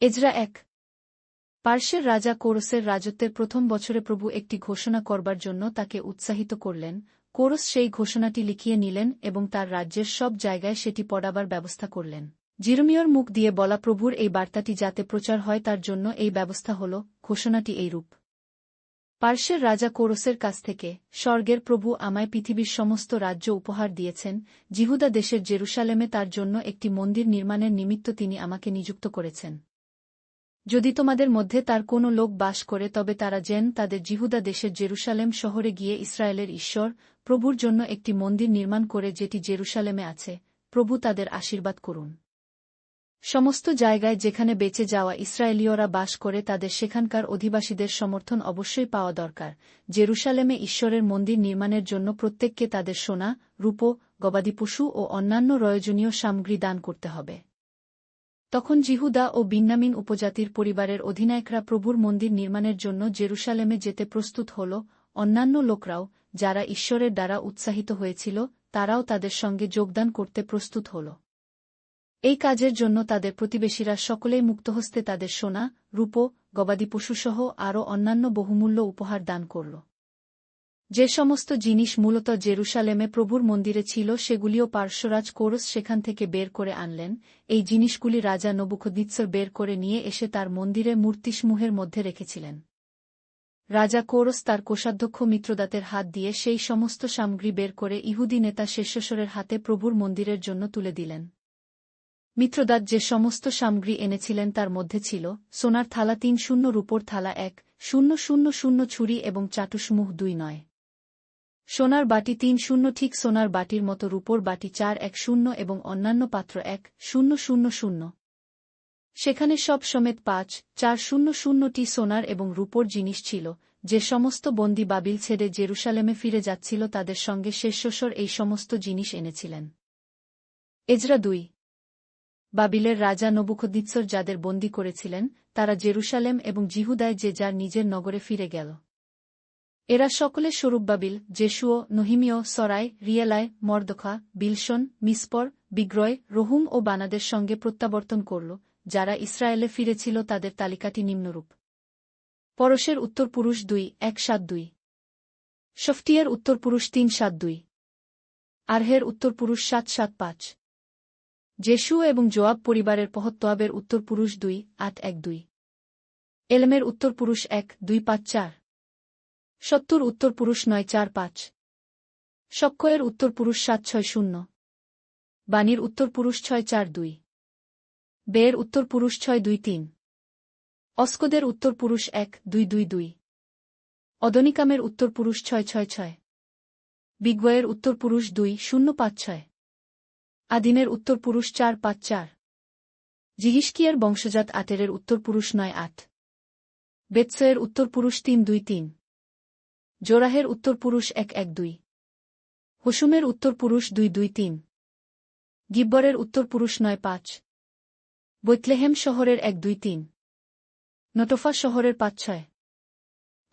Ezra ১। পার্শ্বের রাজা কোরসের রাজত্বের প্রথম বছরে প্রভু একটি ঘোষণা করবার জন্য তাকে উৎসাহিত করলেন। কোরস সেই ঘোষণাটি লিখিয়ে নিলেন এবং তার রাজ্যের সব জায়গায় সেটি পড়াবার ব্যবস্থা করলেন। জিরমিয়র মুখ দিয়ে বলা প্রভুর এই বার্তাটি যাতে প্রচার হয় তার জন্য এই ব্যবস্থা হল। ঘোষণাটি এইরূপ: পার্শ্বের রাজা কোরসের কাছ থেকে, স্বর্গের প্রভু আমায় পৃথিবীর সমস্ত রাজ্য উপহার দিয়েছেন। জিহুদা দেশের জেরুসালেমে তার জন্য একটি মন্দির নির্মাণের নিমিত্ত তিনি আমাকে নিযুক্ত করেছেন। যদি তোমাদের মধ্যে তার কোনো লোক বাস করে তবে তারা যেন তাদের জিহুদা দেশের জেরুসালেম শহরে গিয়ে ইসরায়েলের ঈশ্বর প্রভুর জন্য একটি মন্দির নির্মাণ করে যেটি জেরুসালেমে আছে। প্রভু তাদের আশীর্বাদ করুন। সমস্ত জায়গায় যেখানে বেঁচে যাওয়া ইসরায়েলীয়রা বাস করে তাদের সেখানকার অধিবাসীদের সমর্থন অবশ্যই পাওয়া দরকার। জেরুসালেমে ঈশ্বরের মন্দির নির্মাণের জন্য প্রত্যেককে তাদের সোনা, রূপো, গবাদি পশু ও অন্যান্য প্রয়োজনীয় সামগ্রী দান করতে হবে। তখন জিহুদা ও বিন্যামিন উপজাতির পরিবারের অধিনায়করা প্রভুর মন্দির নির্মাণের জন্য জেরুসালেমে যেতে প্রস্তুত হল। অন্যান্য লোকরাও, যারা ঈশ্বরের দ্বারা উৎসাহিত হয়েছিল, তারাও তাদের সঙ্গে যোগদান করতে প্রস্তুত হল। এই কাজের জন্য তাদের প্রতিবেশীরা সকলেই মুক্তহস্তে তাদের সোনা, রূপো, গবাদি পশুসহ আরও অন্যান্য বহুমূল্য উপহার দান করল। যে সমস্ত জিনিস মূলত জেরুসালেমে প্রভুর মন্দিরে ছিল সেগুলিও পার্শ্বরাজ কোরস সেখান থেকে বের করে আনলেন। এই জিনিসগুলি রাজা নবুখদ্নেচ্ছর বের করে নিয়ে এসে তার মন্দিরে মূর্তিসমূহের মধ্যে রেখেছিলেন। রাজা কোরস তার কোষাধ্যক্ষ মিত্রদাতের হাত দিয়ে সেই সমস্ত সামগ্রী বের করে ইহুদি নেতা শেষশরের হাতে প্রভুর মন্দিরের জন্য তুলে দিলেন। মিত্রদাত যে সমস্ত সামগ্রী এনেছিলেন তার মধ্যে ছিল সোনার থালা ৩, রূপোর থালা ১, ছুরি এবং চাটুসমূহ ২, সোনার বাটি ৩, ঠিক সোনার বাটির মতো রূপোর বাটি ৪, এবং অন্যান্য পাত্র ১, সেখানে সব সমেত ৫, ৪, সোনার এবং রূপোর জিনিস ছিল। যে সমস্ত বন্দী বাবিল ছেড়ে জেরুসালেমে ফিরে যাচ্ছিল তাদের সঙ্গে শেষশর এই সমস্ত জিনিস এনেছিলেন। এজরা ২। বাবিলের রাজা নবুখদ্নেচ্ছর যাদের বন্দী করেছিলেন তারা জেরুসালেম এবং জিহুদায় যে যার নিজের নগরে ফিরে গেল। এরা সকলে সরুব্বাবিল, জেশুয়, নহিমীয়, সরাই, রিয়েলায়, মর্দখা, বিলশন, মিসপর, বিগ্রয়, রহুম ও বানাদের সঙ্গে প্রত্যাবর্তন করল। যারা ইসরায়েলে ফিরেছিল তাদের তালিকাটি নিম্নরূপ: পরশের উত্তরপুরুষ ২, ১, ৭, ২, শফটিয়ের উত্তরপুরুষ ৩, ৭, ২, আরহের উত্তরপুরুষ ৭, ৭, ৫, জেশু এবং জোয়াব পরিবারের পহত্তোয়াবের উত্তরপুরুষ ২, ৮, ১, ২, এলমের উত্তরপুরুষ ১, ২, ৫, ৪, সত্তুর উত্তরপুরুষ ৯, ৪, ৫, শক্কয়ের উত্তরপুরুষ ৭, ৬, ০, বানির উত্তরপুরুষ ৬, ৪, ২, বেয়ের উত্তরপুরুষ ৬, ২, ৩, অস্কদের উত্তরপুরুষ ১, ২, ২, ২, অদনিকামের উত্তরপুরুষ ৬, ৬, ৬, বিগওয়ের উত্তরপুরুষ ২, ০, ৫, ৬, আদিনের উত্তরপুরুষ ৪, ৫, ৪, জিহিশকিয়ার বংশজাত আটেরের উত্তরপুরুষ ৯, ৮, বেতসয়ের উত্তরপুরুষ ৩, ২, ৩, জোরাহের উত্তরপুরুষ ১, ১, ২, হুশুমের উত্তরপুরুষ ২, ২, ৩, গিব্বরের উত্তরপুরুষ ৯, ৫, বৈতলেহেম শহরের ১, ২, ৩, নটোফা শহরের ৫, ৬,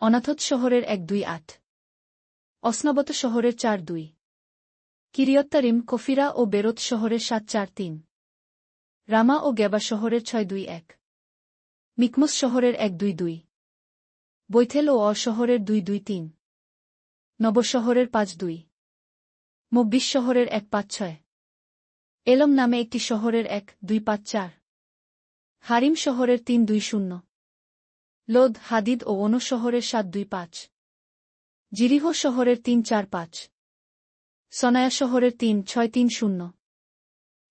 অনাথত শহরের ১, ২, ৮, অসনাবত শহরের ৪, ২, কিরিয়ত্তারিম, কফিরা ও বেরোত শহরের ৭, ৪, ৩, রামা ও গেবা শহরের ৬, ২, ১, মিকমস শহরের ১, ২, ২, বৈথেল ও শহরের ২, ২, ৩, নব শহরের ৫, ২, মব্বিস শহরের ১, ৫, ৬, এলম নামে একটি শহরের ১, ২, ৫, ৪, হারিম শহরের ৩, ২, ০, লোদ, হাদিদ ও ওনো শহরের ৭, ২, ৫, জিরিহ শহরের ৩, ৪, ৫, সনায়া শহরের ৩, ৬, ৩, ০।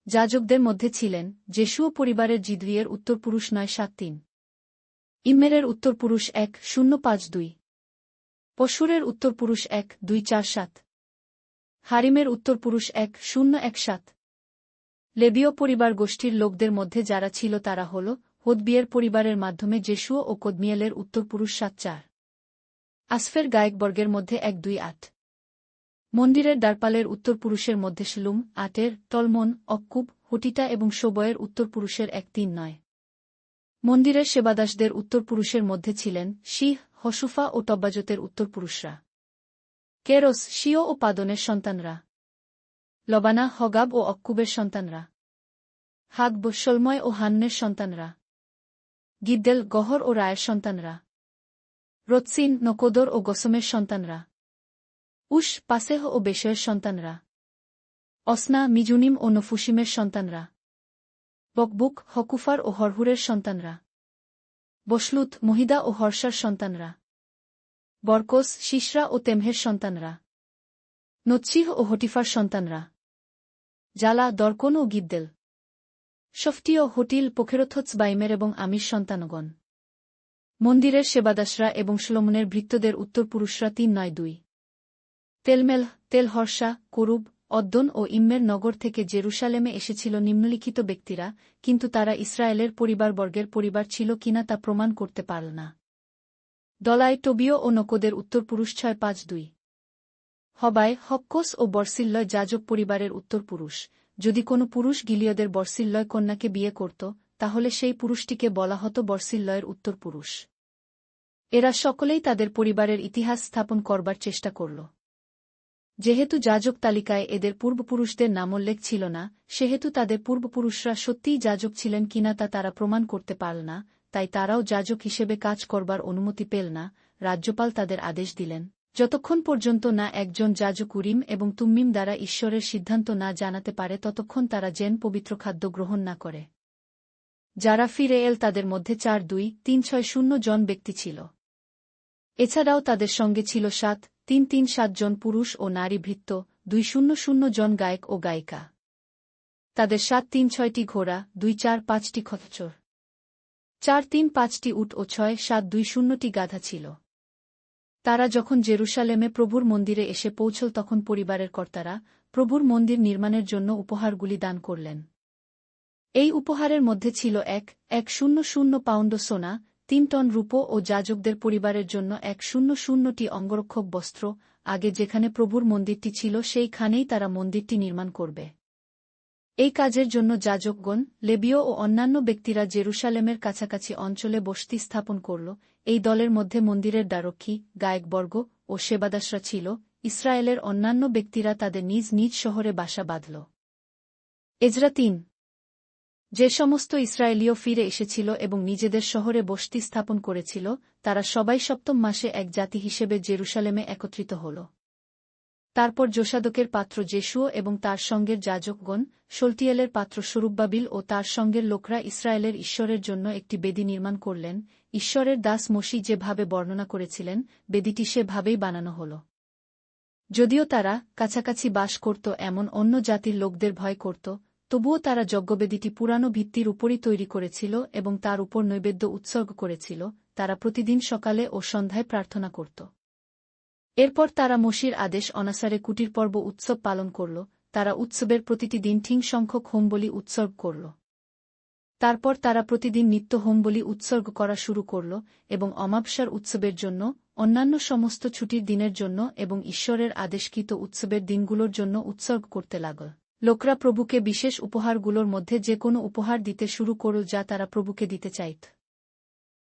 যাজকদের মধ্যে ছিলেন জেশুয় পরিবারের জিদ্রিয়ের উত্তরপুরুষ ৯, ৭, ৩, ইম্মেরের উত্তরপুরুষ ১, ০, ৫, ২, পশুরের উত্তরপুরুষ ১, ২, ৪, ৭, হারিমের উত্তরপুরুষ ১, ০, ১, ৭। লেবীয় পরিবার গোষ্ঠীর লোকদের মধ্যে যারা ছিল তারা হল হোদবিয়ের পরিবারের মাধ্যমে জেশুয় ও কদমিয়েলের উত্তরপুরুষ ৭, ৪, আসফের গায়কবর্গের মধ্যে ১, ২, ৮। মন্দিরের দ্বারপালের উত্তরপুরুষের মধ্যে শলুম, আটের, টলমন, অক্কুব, হুটিটা এবং শোবয়ের উত্তরপুরুষের ১, ৩, ৯। মন্দিরের সেবাদাসদের উত্তরপুরুষের মধ্যে ছিলেন শিহ, হশুফা ও টব্বাজতের উত্তরপুরুষরা, কেরস, শিও ও পাদনের সন্তানরা, লবানা, হগাব ও অক্কুবের সন্তানরা, হাগব, সলময় ও হান্নের সন্তানরা, গিদ্দেল, গহর ও রায়ের সন্তানরা। রৎসিন, নকোদর ও গসমের সন্তানরা। উশ, পাসেহ ও বেশয়ের সন্তানরা। অসনা, মিজুনিম ও নফুসিমের সন্তানরা। বকবুক, হকুফার ও হরহুরের সন্তানরা। বসলুত, মহিদা ও হর্ষার সন্তানরা। বরকস, শিশরা ও তেমহের সন্তানরা। নৎসিহ ও হটিফার সন্তানরা। জালা, দর্কন ও গিদ্দেল। শফটিও, হটিল, পোখেরথৎসবাইমের এবং আমির সন্তানগণ। মন্দিরের সেবাদাসরা এবং শলোমনের ভৃত্যদের উত্তরপুরুষরা 392। তেলমেল, তেলহর্ষা, করুব, অদ্দন ও ইম্মের নগর থেকে জেরুসালেমে এসেছিল নিম্নলিখিত ব্যক্তিরা, কিন্তু তারা ইসরায়েলের পরিবারবর্গের পরিবার ছিল কিনা তা প্রমাণ করতে পারল না। দলায়, টোবিয় ও নকোদের উত্তরপুরুষ 652। হবায়, হক্কস ও বর্সিল্লয় যাজক পরিবারের উত্তরপুরুষ। যদি কোনো পুরুষ গিলিয়দের বর্সিল্লয় কন্যাকে বিয়ে করত, তাহলে সেই পুরুষটিকে বলা হতো বর্সিল্লয়ের উত্তরপুরুষ। এরা সকলেই তাদের পরিবারের ইতিহাস স্থাপন করবার চেষ্টা করল। যেহেতু যাজক তালিকায় এদের পূর্বপুরুষদের নামোল্লেখ ছিল না, সেহেতু তাদের পূর্বপুরুষরা সত্যিই যাজক ছিলেন কিনা তা তারা প্রমাণ করতে পারল না, তাই তারাও যাজক হিসেবে কাজ করবার অনুমতি পেল না। রাজ্যপাল তাদের আদেশ দিলেন, যতক্ষণ পর্যন্ত না একজন যাজক উরিম এবং তুম্মিম দ্বারা ঈশ্বরের সিদ্ধান্ত না জানাতে পারে ততক্ষণ তারা যেন পবিত্র খাদ্য গ্রহণ না করে। যারা ফিরে এল তাদের মধ্যে 4-2-3-6-0 জন ব্যক্তি ছিল। এছাড়াও তাদের সঙ্গে ছিল 7-3-3-7 জন পুরুষ ও নারী ভৃত্য, 200 জন গায়ক ও গায়িকা। তাদের 7-3-6টি ঘোড়া, 2-4-5টি খচ্চর, 4-3-5টি উট ও 6-7-2-0টি গাধা ছিল। তারা যখন জেরুসালেমে প্রভুর মন্দিরে এসে পৌঁছল তখন পরিবারের কর্তারা প্রভুর মন্দির নির্মাণের জন্য উপহারগুলি দান করলেন। এই উপহারের মধ্যে ছিল 1,100 পাউন্ড সোনা, 3 টন রূপো ও যাজকদের পরিবারের জন্য 100টি অঙ্গরক্ষক বস্ত্র। আগে যেখানে প্রভুর মন্দিরটি ছিল সেইখানেই তারা মন্দিরটি নির্মাণ করবে। এই কাজের জন্য যাজকগণ, লেবীয় ও অন্যান্য ব্যক্তিরা জেরুসালেমের কাছাকাছি অঞ্চলে বসতি স্থাপন করল। এই দলের মধ্যে মন্দিরের দ্বারক্ষী, গায়কবর্গ ও সেবাদাসরা ছিল। ইসরায়েলের অন্যান্য ব্যক্তিরা তাদের নিজ নিজ শহরে বাসা বাঁধল। এজরা 3। যে সমস্ত ইসরায়েলীয় ফিরে এসেছিল এবং নিজেদের শহরে বসতি স্থাপন করেছিল, তারা সবাই সপ্তম মাসে এক জাতি হিসেবে জেরুসালেমে একত্রিত হল। তারপর যোশাদকের পাত্র জেশুয় এবং তার সঙ্গের যাজকগণ, শলটিয়েলের পাত্র সরুব্বাবিল ও তার সঙ্গের লোকরা ইসরায়েলের ঈশ্বরের জন্য একটি বেদি নির্মাণ করলেন। ঈশ্বরের দাস মোশি যেভাবে বর্ণনা করেছিলেন, বেদিটি সেভাবেই বানানো হল। যদিও তারা কাছাকাছি বাস করত এমন অন্য জাতির লোকদের ভয় করত, তবুও তারা যজ্ঞবেদিটি পুরানো ভিত্তির উপরই তৈরি করেছিল এবং তার উপর নৈবেদ্য উৎসর্গ করেছিল। তারা প্রতিদিন সকালে ও সন্ধ্যায় প্রার্থনা করত। এরপর তারা মোশির আদেশ অনুসারে কুটির পর্ব উৎসব পালন করল। তারা উৎসবের প্রতিটি দিন ঠিক সংখ্যক হোমবলি উৎসর্গ করল। তারপর তারা প্রতিদিন নিত্য হোমবলি উৎসর্গ করা শুরু করল এবং অমাবস্যার উৎসবের জন্য, অন্যান্য সমস্ত ছুটির দিনের জন্য এবং ঈশ্বরের আদেশকৃত উৎসবের দিনগুলোর জন্য উৎসর্গ করতে লাগল। লোকরা প্রভুকে বিশেষ উপহারগুলোর মধ্যে যে কোনো উপহার দিতে শুরু করল যা তারা প্রভুকে দিতে চাইত।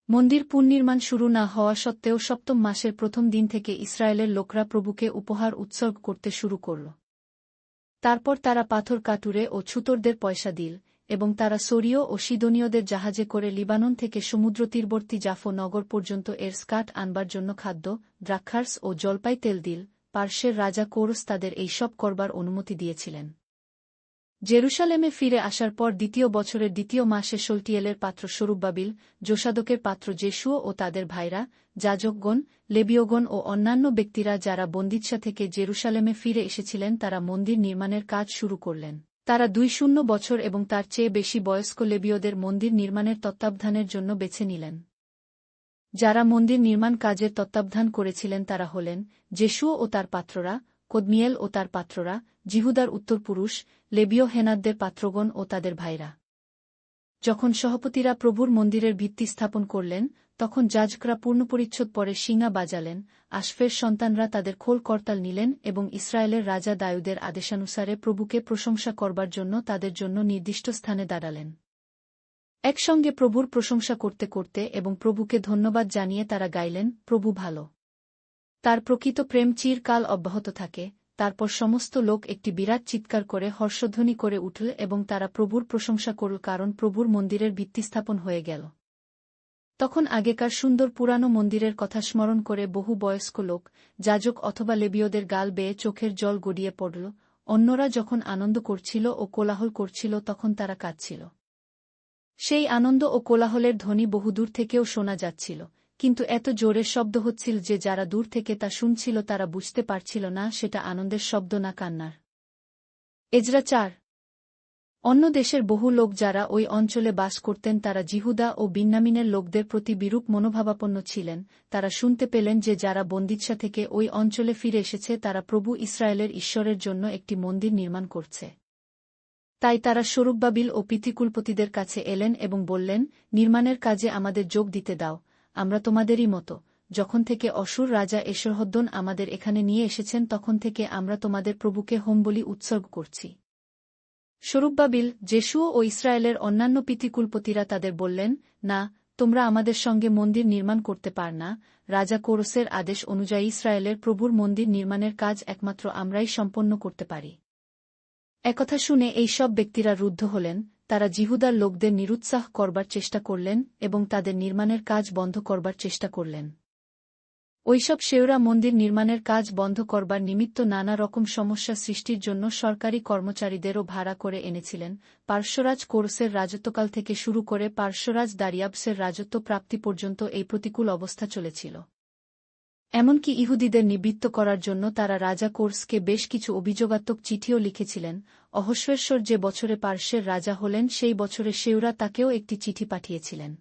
মন্দির পুনর্নির্মাণ শুরু না হওয়া সত্ত্বেও সপ্তম মাসের প্রথম দিন থেকে ইসরায়েলের লোকরা প্রভুকে উপহার উৎসর্গ করতে শুরু করল। তারপর তারা পাথর কাটুরে ও ছুতরদের পয়সা দিল, এবং তারা সোরীয় ও সিদোনীয়দের জাহাজে করে লিবানন থেকে সমুদ্র তীরবর্তী জাফো নগর পর্যন্ত এর স্কাট আনবার জন্য খাদ্য, দ্রাক্ষারস ও জলপাই তেল দিল। পার্শ্বের রাজা কোরস তাদের এই সব করবার অনুমতি দিয়েছিলেন। জেরুসালেমে ফিরে আসার পর দ্বিতীয় বছরের দ্বিতীয় মাসে শলটিয়েলের পাত্র সরুব্বাবিল, যোশাদকের পাত্র জেশুয় ও তাদের ভাইরা, যাজকগণ, লেবীয়গণ ও অন্যান্য ব্যক্তিরা যারা বন্দিদশা থেকে জেরুসালেমে ফিরে এসেছিলেন তারা মন্দির নির্মাণের কাজ শুরু করলেন। তারা 200 বছর এবং তার চেয়ে বেশি বয়স্ক লেবীয়দের মন্দির নির্মাণের তত্ত্বাবধানের জন্য বেছে নিলেন। যারা মন্দির নির্মাণ কাজের তত্ত্বাবধান করেছিলেন তারা হলেন জেশুয় ও তার পাত্ররা, কদমিয়েল ও তার পাত্ররা, জিহুদার উত্তরপুরুষ, লেবীয় হেনাদদের পাত্রগণ ও তাদের ভাইরা। যখন সহপতিরা প্রভুর মন্দিরের ভিত্তি স্থাপন করলেন, তখন যাজকরা পূর্ণপরিচ্ছদ পরে শিঙা বাজালেন। আশফের সন্তানরা তাদের খোল করতাল নিলেন এবং ইসরায়েলের রাজা দাউদের আদেশানুসারে প্রভুকে প্রশংসা করবার জন্য তাদের জন্য নির্দিষ্ট স্থানে দাঁড়ালেন। একসঙ্গে প্রভুর প্রশংসা করতে করতে এবং প্রভুকে ধন্যবাদ জানিয়ে তারা গাইলেন, প্রভু ভালো। তার প্রকৃত প্রেম চিরকাল অব্যাহত থাকে। তারপর সমস্ত লোক একটি বিরাট চিৎকার করে হর্ষধ্বনি করে উঠল এবং তারা প্রভুর প্রশংসা করল কারণ প্রভুর মন্দিরের ভিত্তি স্থাপন হয়ে গেল। তখন আগেকার সুন্দর পুরানো মন্দিরের কথা স্মরণ করে বহু বয়স্ক লোক, যাজক অথবা লেবীয়দের গাল বেয়ে চোখের জল গড়িয়ে পড়ল। অন্যরা যখন আনন্দ করছিল ও কোলাহল করছিল তখন তারা কাঁদছিল। সেই আনন্দ ও কোলাহলের ধ্বনি বহুদূর থেকেও শোনা যাচ্ছিল, কিন্তু এত জোরে শব্দ হচ্ছিল যে যারা দূর থেকে তা শুনছিল তারা বুঝতে পারছিল না সেটা আনন্দের শব্দ না কান্নার। এজরা ৪। অন্য দেশের বহু লোক যারা ওই অঞ্চলে বাস করতেন তারা জিহুদা ও বিন্যামিনের লোকদের প্রতি বিরূপ মনোভাবাপন্ন ছিলেন। তারা শুনতে পেলেন যে যারা বন্দিদশা থেকে ওই অঞ্চলে ফিরে এসেছে তারা প্রভু ইসরায়েলের ঈশ্বরের জন্য একটি মন্দির নির্মাণ করছে। তাই তারা সরুব্বাবিল ও পিতৃকুলপতিদের কাছে এলেন এবং বললেন, নির্মাণের কাজে আমাদের যোগ দিতে দাও, আমরা তোমাদেরই মতো। যখন থেকে অসুর রাজা এসরহদ্দন আমাদের এখানে নিয়ে এসেছেন তখন থেকে আমরা তোমাদের প্রভুকে হোমবলি উৎসর্গ করছি। সরুব্বাবিল, যেশুও ও ইসরায়েলের অন্যান্য পিতৃকুলপতিরা তাদের বললেন, না, তোমরা আমাদের সঙ্গে মন্দির নির্মাণ করতে পার না। রাজা কোরসের আদেশ অনুযায়ী ইসরায়েলের প্রভুর মন্দির নির্মাণের কাজ একমাত্র আমরাই সম্পন্ন করতে পারি। একথা শুনে এই সব ব্যক্তিরা রুদ্ধ হলেন। তারা জিহুদার লোকদের নিরুৎসাহ করবার চেষ্টা করলেন এবং তাদের নির্মাণের কাজ বন্ধ করবার চেষ্টা করলেন। ওইসব শেওরা মন্দির নির্মাণের কাজ বন্ধ করবার নিমিত্ত নানা রকম সমস্যা সৃষ্টির জন্য সরকারি কর্মচারীদেরও ভাড়া করে এনেছিলেন। পার্শ্বরাজ কোরসের রাজত্বকাল থেকে শুরু করে পার্শ্বরাজ দারিয়াবসের রাজত্ব প্রাপ্তি পর্যন্ত এই প্রতিকূল অবস্থা চলেছিল। এমনকি ইহুদিদের নিবৃত্ত করার জন্য তারা রাজা কোরসকে বেশ কিছু অভিযোগাত্মক চিঠিও লিখেছিলেন। অহস্যেশ্বর যে বছরে পার্শ্বের রাজা হলেন সেই বছরে শেওরা তাকেও একটি চিঠি পাঠিয়েছিলেন।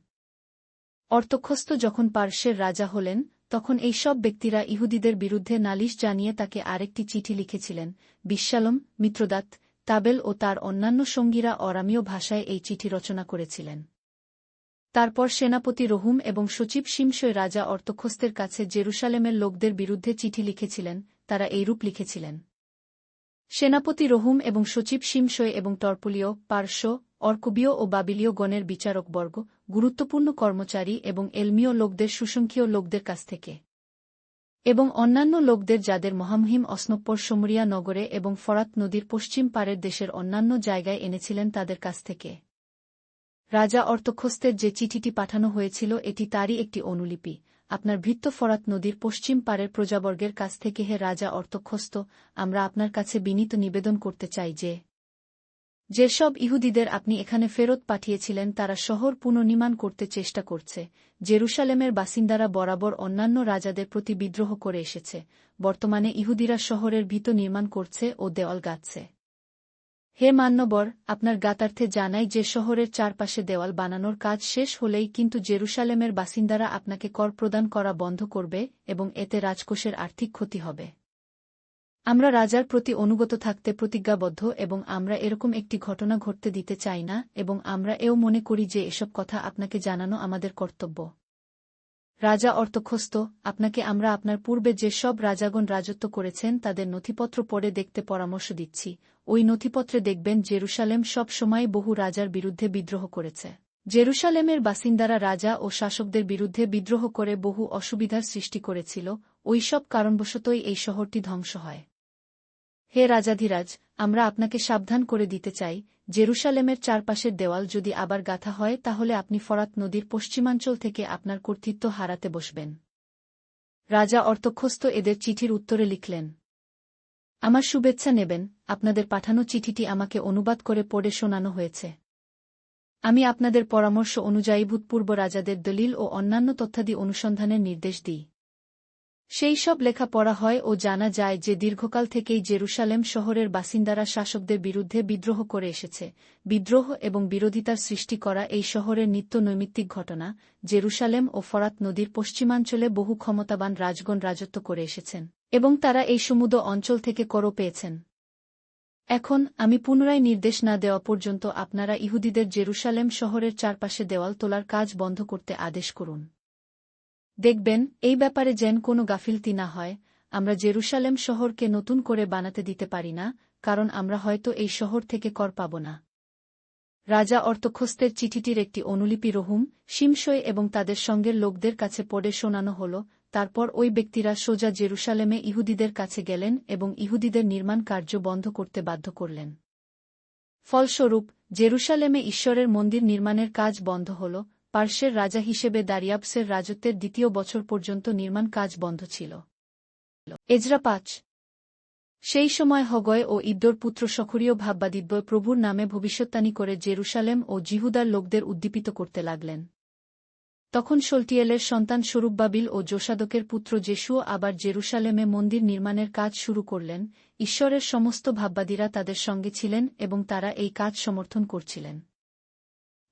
অর্তক্ষস্ত যখন পার্শ্বের রাজা হলেন তখন এই সব ব্যক্তিরা ইহুদিদের বিরুদ্ধে নালিশ জানিয়ে তাকে আরেকটি চিঠি লিখেছিলেন। বিশালম, মিত্রদাত, তাবেল ও তার অন্যান্য সঙ্গীরা অরামীয় ভাষায় এই চিঠি রচনা করেছিলেন। তারপর সেনাপতি রহুম এবং সচিব শিমশয় রাজা অর্তক্ষস্তের কাছে জেরুসালেমের লোকদের বিরুদ্ধে চিঠি লিখেছিলেন। তারা এইরূপ লিখেছিলেন: সেনাপতি রহুম এবং সচিব শিমশয় এবং টর্পুলীয়, পার্শ্ব, অর্কবীয় ও বাবিলীয় গণের বিচারকবর্গ, গুরুত্বপূর্ণ কর্মচারী এবং এলমীয় লোকদের সুসংখ্যীয় লোকদের কাছ থেকে এবং অন্যান্য লোকদের যাদের মহামহিম অস্নপ্পর সমরিয়া নগরে এবং ফরাত নদীর পশ্চিম পারের দেশের অন্যান্য জায়গায় এনেছিলেন তাদের কাছ থেকে রাজা অর্তক্ষস্তের যে চিঠিটি পাঠানো হয়েছিল এটি তারই একটি অনুলিপি। আপনার ভৃত্য ফরাত নদীর পশ্চিম পারের প্রজাবর্গের কাছ থেকে, হে রাজা অর্তক্ষস্ত, আমরা আপনার কাছে বিনীত নিবেদন করতে চাই যে যেসব ইহুদিদের আপনি এখানে ফেরত পাঠিয়েছিলেন তারা শহর পুনর্নির্মাণ করতে চেষ্টা করছে। জেরুসালেমের বাসিন্দারা বরাবর অন্যান্য রাজাদের প্রতি বিদ্রোহ করে এসেছে। বর্তমানে ইহুদিরা শহরের ভিত নির্মাণ করছে ও দেওয়াল গাঁথছে। হে মান্যবর, আপনার জ্ঞাতার্থে জানাই যে শহরের চারপাশে দেওয়াল বানানোর কাজ শেষ হলেই কিন্তু জেরুসালেমের বাসিন্দারা আপনাকে কর প্রদান করা বন্ধ করবে এবং এতে রাজকোষের আর্থিক ক্ষতি হবে। আমরা রাজার প্রতি অনুগত থাকতে প্রতিজ্ঞাবদ্ধ এবং আমরা এরকম একটি ঘটনা ঘটতে দিতে চাই না এবং আমরা এও মনে করি যে এসব কথা আপনাকে জানানো আমাদের কর্তব্য। রাজা অর্তক্ষস্ত, আপনাকে আমরা আপনার পূর্বে যে সব রাজাগণ রাজত্ব করেছেন তাদের নথিপত্র পড়ে দেখতে পরামর্শ দিচ্ছি। ওই নথিপত্রে দেখবেন জেরুসালেম সব সময় বহু রাজার বিরুদ্ধে বিদ্রোহ করেছে। জেরুসালেমের বাসিন্দারা রাজা ও শাসকদের বিরুদ্ধে বিদ্রোহ করে বহু অসুবিধার সৃষ্টি করেছিল। ওই সব কারণবশতই এই শহরটি ধ্বংস হয়। হে রাজাধিরাজ, আমরা আপনাকে সাবধান করে দিতে চাই, জেরুসালেমের চারপাশের দেওয়াল যদি আবার গাঁথা হয় তাহলে আপনি ফরাত নদীর পশ্চিমাঞ্চল থেকে আপনার কর্তৃত্ব হারাতে বসবেন। রাজা অর্তক্ষস্ত এদের চিঠির উত্তরে লিখলেন: আমার শুভেচ্ছা নেবেন, আপনাদের পাঠানো চিঠিটি আমাকে অনুবাদ করে পড়ে শোনানো হয়েছে। আমি আপনাদের পরামর্শ অনুযায়ী ভূতপূর্ব রাজাদের দলিল ও অন্যান্য তথ্যাদি অনুসন্ধানের নির্দেশ দিই। সেই সব লেখা পড়া হয় ও জানা যায় যে দীর্ঘকাল থেকেই জেরুসালেম শহরের বাসিন্দারা শাসকদের বিরুদ্ধে বিদ্রোহ করে এসেছে। বিদ্রোহ এবং বিরোধিতার সৃষ্টি করা এই শহরের নিত্য নৈমিত্তিক ঘটনা। জেরুসালেম ও ফরাত নদীর পশ্চিমাঞ্চলে বহু ক্ষমতাবান রাজগণ রাজত্ব করে এসেছেন এবং তারা এই সমুদ্র অঞ্চল থেকে করও পেয়েছেন। এখন আমি পুনরায় নির্দেশ না দেওয়া পর্যন্ত আপনারা ইহুদিদের জেরুসালেম শহরের চারপাশে দেওয়াল তোলার কাজ বন্ধ করতে আদেশ করুন। দেখবেন এই ব্যাপারে যেন কোনো গাফিলতি না হয়। আমরা জেরুসালেম শহরকে নতুন করে বানাতে দিতে পারি না, কারণ আমরা হয়তো এই শহর থেকে কর পাব না। রাজা অর্তক্ষস্তের চিঠিটির একটি অনুলিপি রহুম, শিমশয় এবং তাদের সঙ্গের লোকদের কাছে পড়ে শোনানো হল। তারপর ওই ব্যক্তিরা সোজা জেরুসালেমে ইহুদিদের কাছে গেলেন এবং ইহুদিদের নির্মাণ কার্য বন্ধ করতে বাধ্য করলেন। ফলস্বরূপ জেরুসালেমে ঈশ্বরের মন্দির নির্মাণের কাজ বন্ধ হল। পার্শ্বের রাজা হিসেবে দারিয়াবসের রাজত্বের দ্বিতীয় বছর পর্যন্ত নির্মাণ কাজ বন্ধ ছিল। এজরা ৫। সেই সময় হগয় ও ইদ্দোর পুত্র সখরীয় ভাববাদিদ্বয় প্রভুর নামে ভবিষ্যদ্বাণী করে জেরুসালেম ও জিহুদার লোকদের উদ্দীপিত করতে লাগলেন। তখন শলটিয়েলের সন্তান সরুব্বাবিল ও যোসাদকের পুত্র যেশুও আবার জেরুসালেমে মন্দির নির্মাণের কাজ শুরু করলেন। ঈশ্বরের সমস্ত ভাববাদীরা তাদের সঙ্গে ছিলেন এবং তারা এই কাজ সমর্থন করছিলেন।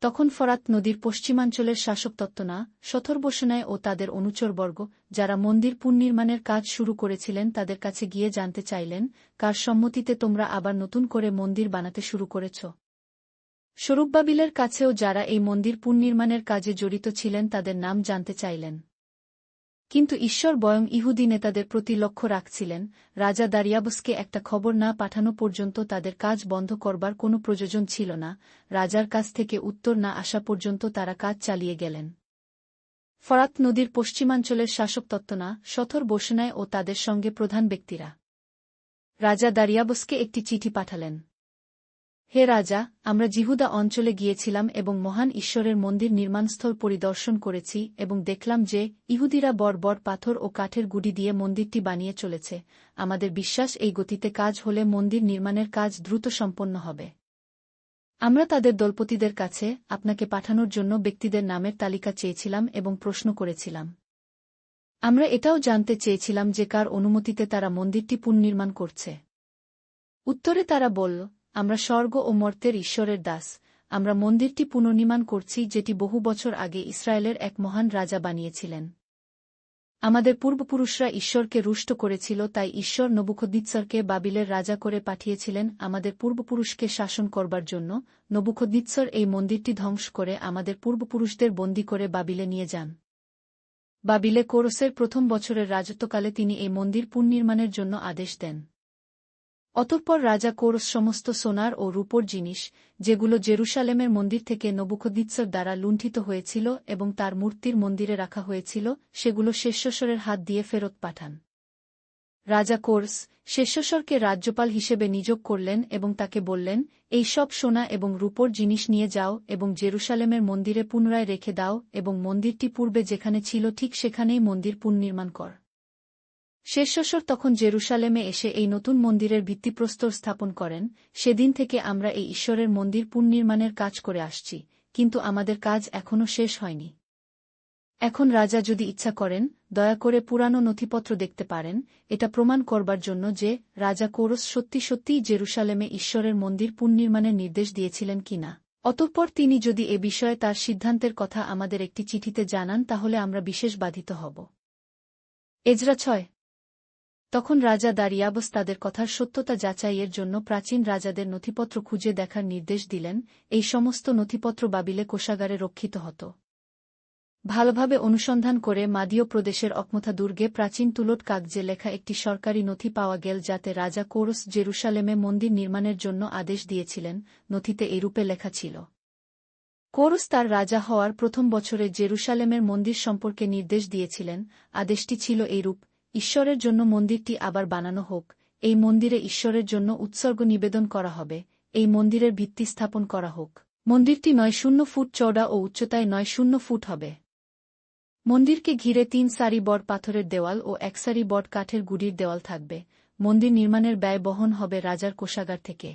তখন ফরাত নদীর পশ্চিমাঞ্চলের শাসক তত্ত্বনা, সথর্বসেনায় ও তাদের অনুচরবর্গ, যারা মন্দির পুনর্নির্মাণের কাজ শুরু করেছিলেন তাদের কাছে গিয়ে জানতে চাইলেন, কার সম্মতিতে তোমরা আবার নতুন করে মন্দির বানাতে শুরু করেছ? সরুব্বাবিলের কাছেও যারা এই মন্দির পুনর্নির্মাণের কাজে জড়িত ছিলেন তাদের নাম জানতে চাইলেন। কিন্তু ঈশ্বর বয়ং ইহুদি নেতাদের প্রতি লক্ষ্য রাখছিলেন। রাজা দারিয়াবসকে একটা খবর না পাঠানো পর্যন্ত তাদের কাজ বন্ধ করবার কোনো প্রয়োজন ছিল না। রাজার কাছ থেকে উত্তর না আসা পর্যন্ত তারা কাজ চালিয়ে গেলেন। ফরাত নদীর পশ্চিমাঞ্চলের শাসক তত্ত্বনা, সথর্বসেনায় ও তাদের সঙ্গে প্রধান ব্যক্তিরা রাজা দারিয়াবসকে একটি চিঠি পাঠালেন। হে রাজা, আমরা জিহুদা অঞ্চলে গিয়েছিলাম এবং মহান ঈশ্বরের মন্দির নির্মাণস্থল পরিদর্শন করেছি এবং দেখলাম যে ইহুদিরা বড় পাথর ও কাঠের গুঁড়ি দিয়ে মন্দিরটি বানিয়ে চলেছে। আমাদের বিশ্বাস এই গতিতে কাজ হলে মন্দির নির্মাণের কাজ দ্রুত সম্পন্ন হবে। আমরা তাদের দলপতিদের কাছে আপনাকে পাঠানোর জন্য ব্যক্তিদের নামের তালিকা চেয়েছিলাম এবং প্রশ্ন করেছিলাম। আমরা এটাও জানতে চেয়েছিলাম যে কার অনুমতিতে তারা মন্দিরটি পুনর্নির্মাণ করছে। উত্তরে তারা বলল, আমরা স্বর্গ ও মর্ত্যের ঈশ্বরের দাস। আমরা মন্দিরটি পুনর্নির্মাণ করছি যেটি বহু বছর আগে ইসরায়েলের এক মহান রাজা বানিয়েছিলেন। আমাদের পূর্বপুরুষরা ঈশ্বরকে রুষ্ট করেছিল, তাই ঈশ্বর নবুখদ্নেচ্ছরকে বাবিলের রাজা করে পাঠিয়েছিলেন আমাদের পূর্বপুরুষকে শাসন করবার জন্য। নবুখদ্নেচ্ছর এই মন্দিরটি ধ্বংস করে আমাদের পূর্বপুরুষদের বন্দী করে বাবিলে নিয়ে যান। বাবিলে কোরসের প্রথম বছরের রাজত্বকালে তিনি এই মন্দির পুনর্নির্মাণের জন্য আদেশ দেন। অতঃপর রাজা কোরস সমস্ত সোনার ও রূপোর জিনিস, যেগুলো জেরুসালেমের মন্দির থেকে নবুখদ্নেচ্ছর দ্বারা লুণ্ঠিত হয়েছিল এবং তার মূর্তির মন্দিরে রাখা হয়েছিল, সেগুলো শেষশরের হাত দিয়ে ফেরত পাঠান। রাজা কোরস শেষশরকে রাজ্যপাল হিসেবে নিয়োগ করলেন এবং তাকে বললেন, এই সব সোনা এবং রূপোর জিনিস নিয়ে যাও এবং জেরুসালেমের মন্দিরে পুনরায় রেখে দাও এবং মন্দিরটি পূর্বে যেখানে ছিল ঠিক সেখানেই মন্দির পুনর্নির্মাণ কর। শেষশর তখন জেরুসালেমে এসে এই নতুন মন্দিরের ভিত্তিপ্রস্তর স্থাপন করেন। সেদিন থেকে আমরা এই ঈশ্বরের মন্দির পুনর্নির্মাণের কাজ করে আসছি, কিন্তু আমাদের কাজ এখনও শেষ হয়নি। এখন রাজা যদি ইচ্ছা করেন, দয়া করে পুরানো নথিপত্র দেখতে পারেন, এটা প্রমাণ করবার জন্য যে রাজা কোরস সত্যিই জেরুসালেমে ঈশ্বরের মন্দির পুনর্নির্মাণের নির্দেশ দিয়েছিলেন কিনা। অতঃপর তিনি যদি এ বিষয়ে তার সিদ্ধান্তের কথা আমাদের একটি চিঠিতে জানান তাহলে আমরা বিশেষ বাধিত হব। এজরা ৬। তখন রাজা দারিয়াবস তাদের কথার সত্যতা যাচাইয়ের জন্য প্রাচীন রাজাদের নথিপত্র খুঁজে দেখার নির্দেশ দিলেন। এই সমস্ত নথিপত্র বাবিলে কোষাগারে রক্ষিত হতো। ভালোভাবে অনুসন্ধান করে মাদীয় প্রদেশের অকমথা দুর্গে প্রাচীন তুলট কাগজে লেখা একটি সরকারি নথি পাওয়া গেল যাতে রাজা কোরস জেরুসালেমে মন্দির নির্মাণের জন্য আদেশ দিয়েছিলেন। নথিতে এইরূপে লেখা ছিল, কোরস তার রাজা হওয়ার প্রথম বছরে জেরুসালেমের মন্দির সম্পর্কে নির্দেশ দিয়েছিলেন। আদেশটি ছিল এইরূপ, ঈশ্বরের জন্য মন্দিরটি আবার বানানো হোক, এই মন্দিরে ঈশ্বরের জন্য উৎসর্গ নিবেদন করা হবে, এই মন্দিরের ভিত্তি স্থাপন করা হোক। মন্দিরটি ৯০ ফুট চওড়া ও উচ্চতায় ৯০ ফুট হবে। মন্দিরকে ঘিরে ৩ সারি বড় পাথরের দেওয়াল ও ১ সারি বড় কাঠের গুঁড়ির দেওয়াল থাকবে। মন্দির নির্মাণের ব্যয় বহন হবে রাজার কোষাগার থেকে।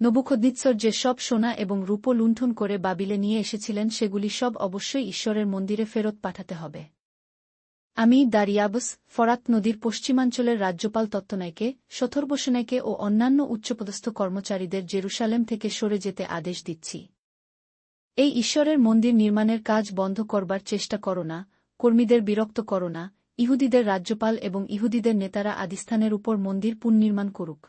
নবুখদ্নেচ্ছর যে সব সোনা এবং রূপো লুণ্ঠন করে বাবিলে নিয়ে এসেছিলেন সেগুলি সব অবশ্যই ঈশ্বরের মন্দিরে ফেরত পাঠাতে হবে। আমি দারিয়াবস ফরাত নদীর পশ্চিমাঞ্চলের রাজ্যপাল তত্ত্বনাইকে, সথর্বসেনাকে ও অন্যান্য উচ্চপদস্থ কর্মচারীদের জেরুসালেম থেকে সরে যেতে আদেশ দিচ্ছি। এই ঈশ্বরের মন্দির নির্মাণের কাজ বন্ধ করবার চেষ্টা করো না, কর্মীদের বিরক্ত করো না। ইহুদিদের রাজ্যপাল এবং ইহুদিদের নেতারা আদিস্থানের উপর মন্দির পুনর্নির্মাণ করুক।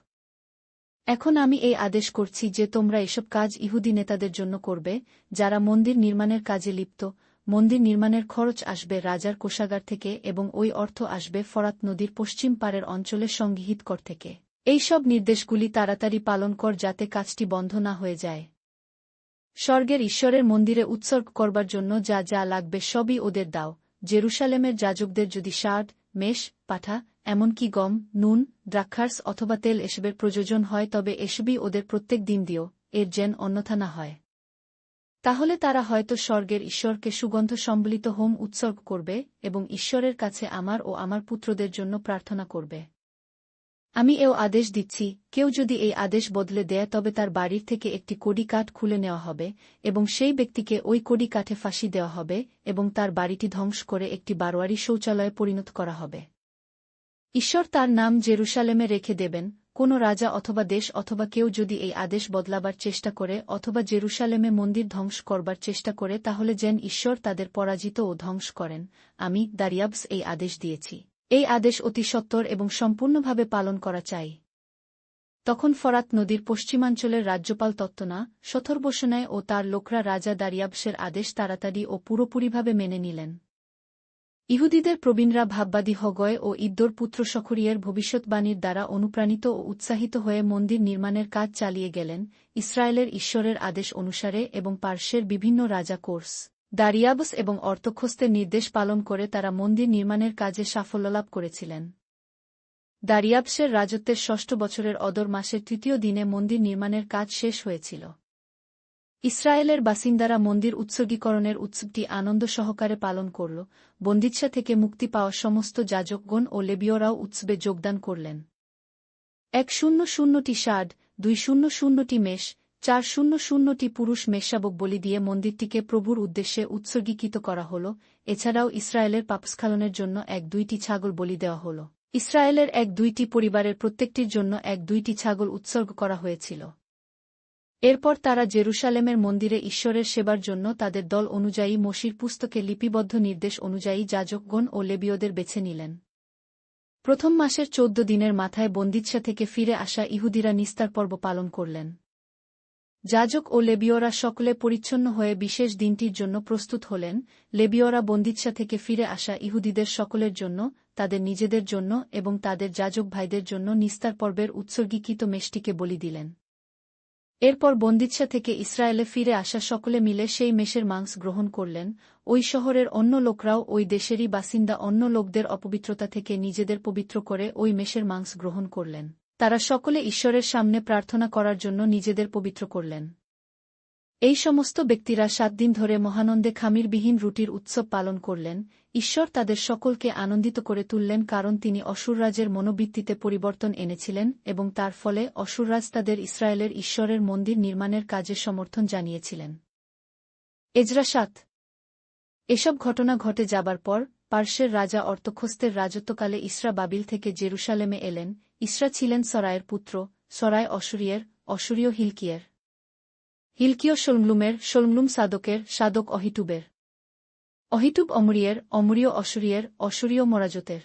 এখন আমি এই আদেশ করছি যে তোমরা এসব কাজ ইহুদি নেতাদের জন্য করবে, যারা মন্দির নির্মাণের কাজে লিপ্ত। মন্দির নির্মাণের খরচ আসবে রাজার কোষাগার থেকে এবং ওই অর্থ আসবে ফরাত নদীর পশ্চিম পারের অঞ্চলের সংগৃহীত কর থেকে। এই সব নির্দেশগুলি তাড়াতাড়ি পালন কর যাতে কাজটি বন্ধ না হয়ে যায়। স্বর্গের ঈশ্বরের মন্দিরে উৎসর্গ করবার জন্য যা যা লাগবে সবই ওদের দাও। জেরুসালেমের যাজকদের যদি ষাঁড়, মেষ, পাঠা, এমনকি গম, নুন, দ্রাক্ষারস অথবা তেল এসবের প্রয়োজন হয় তবে এসবই ওদের প্রত্যেক দিন দিও, এর যেন অন্যথা না হয়। তাহলে তারা হয়তো স্বর্গের ঈশ্বরকে সুগন্ধ সম্বলিত হোম উৎসর্গ করবে এবং ঈশ্বরের কাছে আমার ও আমার পুত্রদের জন্য প্রার্থনা করবে। আমি এও আদেশ দিচ্ছি, কেউ যদি এই আদেশ বদলে দেয় তবে তার বাড়ির থেকে একটি কড়ি কাঠ খুলে নেওয়া হবে এবং সেই ব্যক্তিকে ওই কড়ি কাঠে ফাঁসি দেওয়া হবে এবং তার বাড়িটি ধ্বংস করে একটি বারোয়ারি শৌচালয়ে পরিণত করা হবে। ঈশ্বর তার নাম জেরুসালেমে রেখে দেবেন। কোনো রাজা অথবা দেশ অথবা কেউ যদি এই আদেশ বদলাবার চেষ্টা করে অথবা জেরুসালেমে মন্দির ধ্বংস করবার চেষ্টা করে তাহলে যেন ঈশ্বর তাদের পরাজিত ও ধ্বংস করেন। আমি দারিয়াবস এই আদেশ দিয়েছি। এই আদেশ অতি সত্বর এবং সম্পূর্ণভাবে পালন করা চাই। তখন ফরাত নদীর পশ্চিমাঞ্চলের রাজ্যপাল তত্ত্বনা সথর্বসনায় ও তার লোকরা রাজা দারিয়াবসের আদেশ তাড়াতাড়ি ও পুরোপুরিভাবে মেনে নিলেন। ইহুদিদের প্রবীণরা ভাববাদী হগয় ও ইদ্দোর পুত্র সখরিয়ের ভবিষ্যৎবাণীর দ্বারা অনুপ্রাণিত ও উৎসাহিত হয়ে মন্দির নির্মাণের কাজ চালিয়ে গেলেন ইসরায়েলের ঈশ্বরের আদেশ অনুসারে এবং পার্শ্বের বিভিন্ন রাজা কোর্স, দারিয়াবস এবং অর্তখস্তের নির্দেশ পালন করে তারা মন্দির নির্মাণের কাজে সাফল্যলাভ করেছিলেন। দারিয়াবসের রাজত্বের ৬ষ্ঠ বছরের অদর মাসের ৩য় দিনে মন্দির নির্মাণের কাজ শেষ হয়েছিল। ইসরায়েলের বাসিন্দারা মন্দির উৎসর্গীকরণের উৎসবটি আনন্দ সহকারে পালন করল। বন্দিচ্ছা থেকে মুক্তি পাওয়া সমস্ত যাজকগণ ও লেবীয়রাও উৎসবে যোগদান করলেন। ১০০টি ষাঢ়, ২০০টি মেষ, ৪০০টি পুরুষ মেষশাবক বলি দিয়ে মন্দিরটিকে প্রভুর উদ্দেশ্যে উৎসর্গীকৃত করা হল। এছাড়াও ইসরায়েলের পাপস্খলনের জন্য ১-২টি ছাগল বলি দেওয়া হল। ইসরায়েলের ১-২টি পরিবারের প্রত্যেকটির জন্য ১-২টি ছাগল উৎসর্গ করা হয়েছিল। এরপর তারা জেরুসালেমের মন্দিরে ঈশ্বরের সেবার জন্য তাদের দল অনুযায়ী মোশির পুস্তকে লিপিবদ্ধ নির্দেশ অনুযায়ী যাজকগণ ও লেবীয়দের বেছে নিলেন। প্রথম মাসের ১৪ দিনের মাথায় বন্দিচ্ছা থেকে ফিরে আসা ইহুদিরা নিস্তার পর্ব পালন করলেন। যাজক ও লেবীয়রা সকলে পরিচ্ছন্ন হয়ে বিশেষ দিনটির জন্য প্রস্তুত হলেন। লেবীয়রা বন্দিচ্ছা থেকে ফিরে আসা ইহুদিদের সকলের জন্য, তাদের নিজেদের জন্য এবং তাদের যাজক ভাইদের জন্য নিস্তার পর্বের উৎসর্গীকৃত মেষটিকে বলি দিলেন। এরপর বন্দিচ্ছা থেকে ইসরায়েলে ফিরে আসা সকলে মিলে সেই মেষের মাংস গ্রহণ করলেন। ওই শহরের অন্য লোকরাও ওই দেশেরই বাসিন্দা অন্য লোকদের অপবিত্রতা থেকে নিজেদের পবিত্র করে ওই মেষের মাংস গ্রহণ করলেন। তারা সকলে ঈশ্বরের সামনে প্রার্থনা করার জন্য নিজেদের পবিত্র করলেন। এই সমস্ত ব্যক্তিরা ৭ দিন ধরে মহানন্দে খামিরবিহীন রুটির উৎসব পালন করলেন। ঈশ্বর তাদের সকলকে আনন্দিত করে তুললেন কারণ তিনি অসুররাজের মনোবৃত্তিতে পরিবর্তন এনেছিলেন এবং তার ফলে অসুররাজ তাদের ইসরায়েলের ঈশ্বরের মন্দির নির্মাণের কাজে সমর্থন জানিয়েছিলেন। এজরা ৭। এসব ঘটনা ঘটে যাবার পর পার্শ্বের রাজা অর্তখস্তের রাজত্বকালে ইসরা বাবিল থেকে জেরুসালেমে এলেন। ইসরা ছিলেন সরায়ের পুত্র, সরায় অসুরিয়ের, অসুরীয় হিলকিয়ের, হিলকিয় শলমলুমের, শলমলুম সাদকের, সাদক অহিটুবের, অহিটুব অমরিয়ের, অমরীয় অসুরিয়ের, অসুরীয় মরাজতের,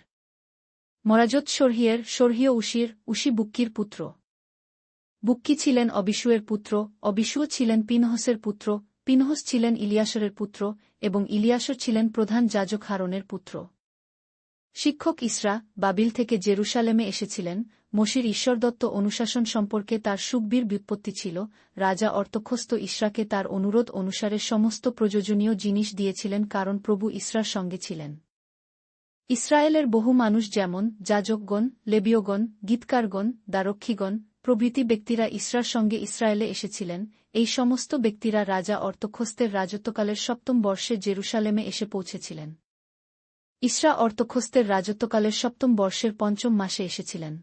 মরাজত সরহিয়ের, সরহিয় উশির, উশি বুক্কির পুত্র। বুক্কি ছিলেন অবিশুয়ের পুত্র, অবিশুও ছিলেন পিনহসের পুত্র, পিনহস ছিলেন ইলিয়াসরের পুত্র এবং ইলিয়াসর ছিলেন প্রধান যাজক হারনের পুত্র। শিক্ষক ইসরা বাবিল থেকে জেরুসালেমে এসেছিলেন। মোশির ঈশ্বরদত্ত অনুশাসন সম্পর্কে তার সুগভীর ব্যুৎপত্তি ছিল। রাজা অর্তখস্ত ইসরাকে তার অনুরোধ অনুসারে সমস্ত প্রয়োজনীয় জিনিস দিয়েছিলেন কারণ প্রভু ইসরার সঙ্গে ছিলেন। ইসরায়েলের বহু মানুষ যেমন যাজকগণ, লেবীয়গণ, গীতকারগণ, দ্বারক্ষীগণ প্রভৃতি ব্যক্তিরা ইসরার সঙ্গে ইসরায়েলে এসেছিলেন। এই সমস্ত ব্যক্তিরা রাজা অর্তখস্তের রাজত্বকালের ৭ম বর্ষে জেরুসালেমে এসে পৌঁছেছিলেন। ইসরা অর্তখস্তের রাজত্বকালের ৭ম বর্ষের ৫ম মাসে এসেছিলেন।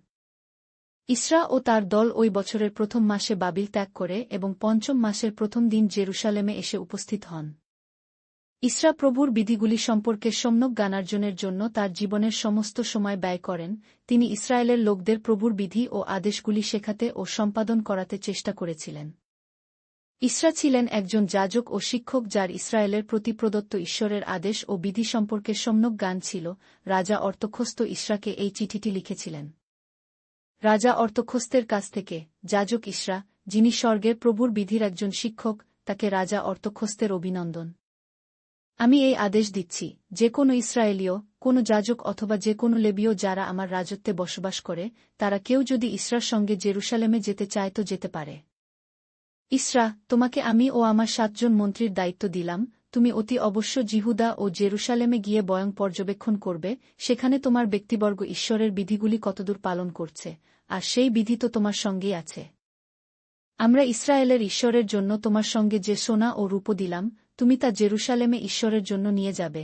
ইসরা ও তার দল ওই বছরের প্রথম মাসে বাবিল ত্যাগ করে এবং ৫ম মাসের প্রথম দিন জেরুসালেমে এসে উপস্থিত হন। ইসরা প্রভুর বিধিগুলি সম্পর্কে সম্যক জ্ঞানার্জনের জন্য তার জীবনের সমস্ত সময় ব্যয় করেন। তিনি ইসরায়েলের লোকদের প্রভুর বিধি ও আদেশগুলি শেখাতে ও সম্পাদন করাতে চেষ্টা করেছিলেন। ইসরা ছিলেন একজন যাজক ও শিক্ষক যার ইসরায়েলের প্রতি প্রদত্ত ঈশ্বরের আদেশ ও বিধি সম্পর্কে সম্যক জ্ঞান ছিল। রাজা অর্তখস্ত ইসরাকে এই চিঠিটি লিখেছিলেন। রাজা অর্তখস্তের কাছ থেকে যাজক ইসরা, যিনি স্বর্গের প্রভুর বিধির একজন শিক্ষক, তাকে রাজা অর্তখস্তের অভিনন্দন। আমি এই আদেশ দিচ্ছি, যে কোনো ইসরায়েলীয়, কোনো যাজক অথবা যে কোনো লেবীয় যারা আমার রাজত্বে বসবাস করে, তারা কেউ যদি ইসরার সঙ্গে জেরুসালেমে যেতে চায় তো যেতে পারে। ইসরা, তোমাকে আমি ও আমার ৭ জন মন্ত্রীর দায়িত্ব দিলাম। তুমি অতি অবশ্য জিহুদা ও জেরুসালেমে গিয়ে বয়ং পর্যবেক্ষণ করবে, সেখানে তোমার ব্যক্তিবর্গ ঈশ্বরের বিধিগুলি কতদূর পালন করছে, আর সেই বিধি তো তোমার সঙ্গেই আছে। আমরা ইসরায়েলের ঈশ্বরের জন্য তোমার সঙ্গে যে সোনা ও রূপো দিলাম, তুমি তা জেরুসালেমে ঈশ্বরের জন্য নিয়ে যাবে।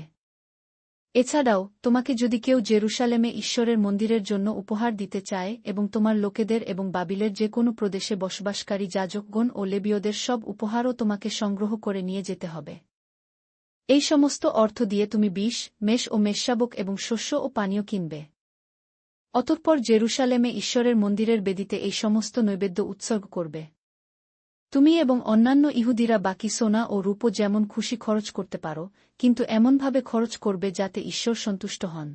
এছাড়াও তোমাকে যদি কেউ জেরুসালেমে ঈশ্বরের মন্দিরের জন্য উপহার দিতে চায় এবং তোমার লোকেদের এবং বাবিলের যে কোনো প্রদেশে বসবাসকারী যাজকগণ ও লেবীয়দের সব উপহারও তোমাকে সংগ্রহ করে নিয়ে যেতে হবে। এই সমস্ত অর্থ দিয়ে তুমি বিষ, মেষ ও মেষশাবক এবং শস্য ও পানীয় কিনবে। অতঃপর জেরুসালেমে ঈশ্বরের মন্দিরের বেদিতে এই সমস্ত নৈবেদ্য উৎসর্গ করবে। তুমি এবং অন্যান্য ইহুদিরা বাকি সোনা ও রূপো যেমন খুশি খরচ করতে পারো, কিন্তু এমনভাবে খরচ করবে যাতে ঈশ্বর সন্তুষ্ট হন।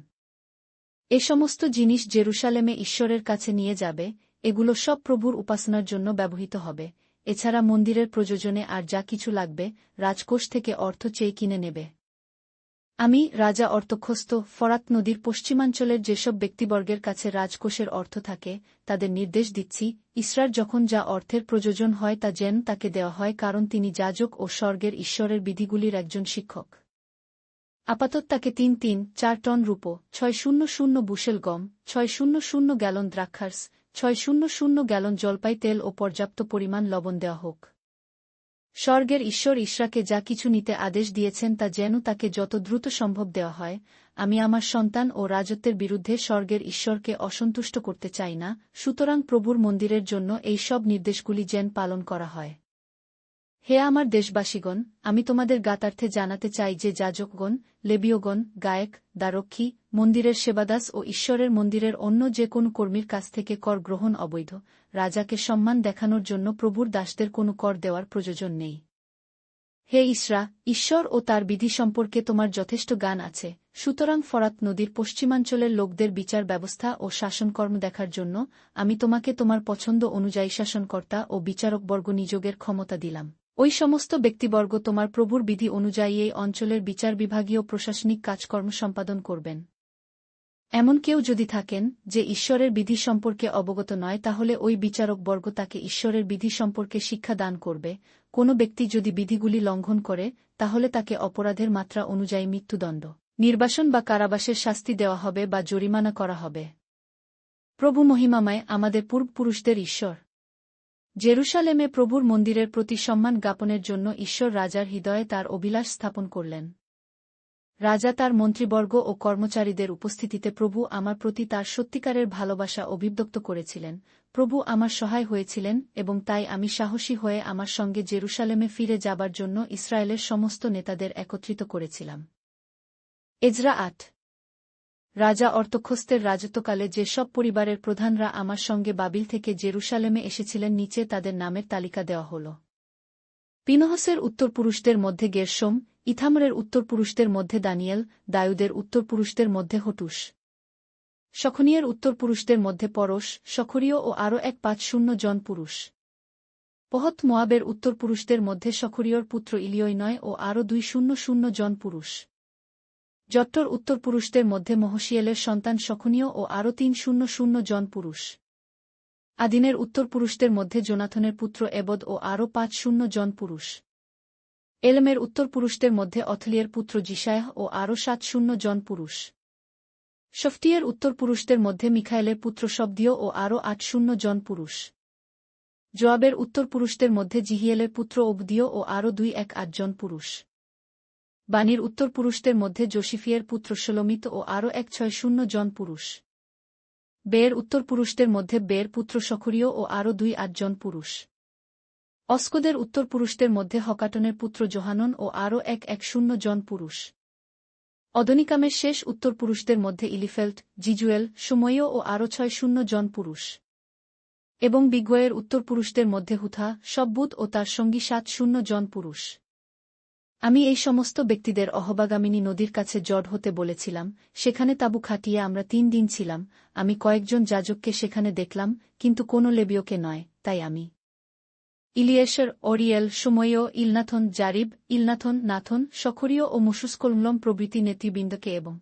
এ সমস্ত জিনিস জেরুসালেমে ঈশ্বরের কাছে নিয়ে যাবে, এগুলো সব প্রভুর উপাসনার জন্য ব্যবহৃত হবে। এছাড়া মন্দিরের প্রয়োজনে আর যা কিছু লাগবে, রাজকোষ থেকে অর্থ চেয়ে কিনে নেবে। আমি, রাজা অর্থক্ষস্ত, ফরাত নদীর পশ্চিমাঞ্চলের যেসব ব্যক্তিবর্গের কাছে রাজকোষের অর্থ থাকে, তাদের নির্দেশ দিচ্ছি, ইসরার যখন যা অর্থের প্রয়োজন হয় তা যেন তাকে দেওয়া হয়, কারণ তিনি যাজক ও স্বর্গের ঈশ্বরের বিধিগুলির একজন শিক্ষক। আপাতত তাকে 3-4 টন রূপো, 600 বুশেল গম, 600 গ্যালন দ্রাক্ষারস, 600 গ্যালন জলপাই তেল ও পর্যাপ্ত পরিমাণ লবণ দেওয়া হোক। স্বর্গের ঈশ্বর ইসরাকে যা কিছু নিতে আদেশ দিয়েছেন তা যেন তাকে যত দ্রুত সম্ভব দেওয়া হয়। আমি আমার সন্তান ও রাজত্বের বিরুদ্ধে স্বর্গের ঈশ্বরকে অসন্তুষ্ট করতে চাই না, সুতরাং প্রভুর মন্দিরের জন্য এই সব নির্দেশগুলি যেন পালন করা হয়। হে আমার দেশবাসীগণ, আমি তোমাদের জ্ঞাতার্থে জানাতে চাই যে যাজকগণ, লেবীয়গণ, গায়ক, দ্বারক্ষী, মন্দিরের সেবাদাস ও ঈশ্বরের মন্দিরের অন্য যে কোনো কর্মীর কাছ থেকে কর গ্রহণ অবৈধ। রাজাকে সম্মান দেখানোর জন্য প্রভুর দাসদের কোনো কর দেওয়ার প্রয়োজন নেই। হে ইসরা, ঈশ্বর ও তার বিধি সম্পর্কে তোমার যথেষ্ট জ্ঞান আছে, সুতরাং ফরাত নদীর পশ্চিমাঞ্চলের লোকদের বিচার ব্যবস্থা ও শাসনকর্ম দেখার জন্য আমি তোমাকে তোমার পছন্দ অনুযায়ী শাসনকর্তা ও বিচারকবর্গ নিযোগের ক্ষমতা দিলাম। ওই সমস্ত ব্যক্তিবর্গ তোমার প্রভুর বিধি অনুযায়ী এই অঞ্চলের বিচার বিভাগীয় প্রশাসনিক কাজকর্ম সম্পাদন করবেন। এমন কেউ যদি থাকেন যে ঈশ্বরের বিধি সম্পর্কে অবগত নয়, তাহলে ওই বিচারকবর্গ তাকে ঈশ্বরের বিধি সম্পর্কে শিক্ষা দান করবে। কোনো ব্যক্তি যদি বিধিগুলি লঙ্ঘন করে, তাহলে তাকে অপরাধের মাত্রা অনুযায়ী মৃত্যুদণ্ড, নির্বাসন বা কারাবাসের শাস্তি দেওয়া হবে বা জরিমানা করা হবে। প্রভু মহিমাময়, আমাদের পূর্বপুরুষদের ঈশ্বর। জেরুসালেমে প্রভুর মন্দিরের প্রতি সম্মান জ্ঞাপনের জন্য ঈশ্বর রাজার হৃদয়ে তার অভিলাষ স্থাপন করলেন। রাজা তার মন্ত্রীবর্গ ও কর্মচারীদের উপস্থিতিতে প্রভু আমার প্রতি তার সত্যিকারের ভালোবাসা অভিব্যক্ত করেছিলেন। প্রভু আমার সহায় হয়েছিলেন এবং তাই আমি সাহসী হয়ে আমার সঙ্গে জেরুসালেমে ফিরে যাবার জন্য ইসরায়েলের সমস্ত নেতাদের একত্রিত করেছিলাম। এজরা 8। রাজা অর্তক্ষস্তের রাজত্বকালে যে সব পরিবারের প্রধানরা আমার সঙ্গে বাবিল থেকে জেরুসালেমে এসেছিলেন, নিচে তাদের নামের তালিকা দেওয়া হল। পিনহসের উত্তরপুরুষদের মধ্যে গেরশোম, ইথামরের উত্তরপুরুষদের মধ্যে দানিয়েল, দায়ুদের উত্তরপুরুষদের মধ্যে হটুস, শখনিয়ের উত্তরপুরুষদের মধ্যে পরশ, শখরীয় ও আরও 150 জন পুরুষ। পহত মোয়াবের উত্তরপুরুষদের মধ্যে শখরীয়র পুত্র ইলিয়নয় ও আরও 200 জন পুরুষ। জট্টর উত্তরপুরুষদের মধ্যে মহসিয়েলের সন্তান শখনীয় ও আরও 300 জন পুরুষ। আদিনের উত্তরপুরুষদের মধ্যে জোনাথনের পুত্র এবদ ও আরও 500 জন পুরুষ। এলমের উত্তরপুরুষদের মধ্যে অথলিয়ের পুত্র জিসায়হ ও আরও 700 জন পুরুষ। শফটিয়ের উত্তরপুরুষদের মধ্যে মিখায়েলের পুত্র শব্দীয় ও আরও 800 জন পুরুষ। জোয়াবের উত্তরপুরুষদের মধ্যে জিহিয়েলের পুত্র ওবদীয় ও আরও 218 জন পুরুষ। বানির উত্তরপুরুষদের মধ্যে জোসিফিয়ের পুত্র শলোমিত ও আরও 160 জন পুরুষ। বের উত্তরপুরুষদের মধ্যে বের পুত্র শখরীয় ও আরও 2-8 জন পুরুষ। অস্কদের উত্তরপুরুষদের মধ্যে হকাটনের পুত্র জোহানন ও আরও 110 জন পুরুষ। অদনিকামের শেষ উত্তরপুরুষদের মধ্যে ইলিফেল্ট, জিজুয়েল, সময় ও আরও 600 জন পুরুষ। এবং বিগ্বয়ের উত্তরপুরুষদের মধ্যে হুথা, শব্বুত ও তার সঙ্গী 700 জন পুরুষ। আমি এই সমস্ত ব্যক্তিদের অহবাগামিনী নদীর কাছে জড় হতে বলেছিলাম, সেখানে তাঁবু খাটিয়ে আমরা 3 দিন ছিলাম। আমি কয়েকজন যাজককে সেখানে দেখলাম, কিন্তু কোনো লেবীয়কে নয়, তাই আমি ইলিয়েশর, অরিয়েল, সময়, ইলনাথন, জারিব, ইলনাথন, নাথন, শখরীয় ও মুশুসকলমলম প্রভৃতি নেতৃবৃন্দকে এবং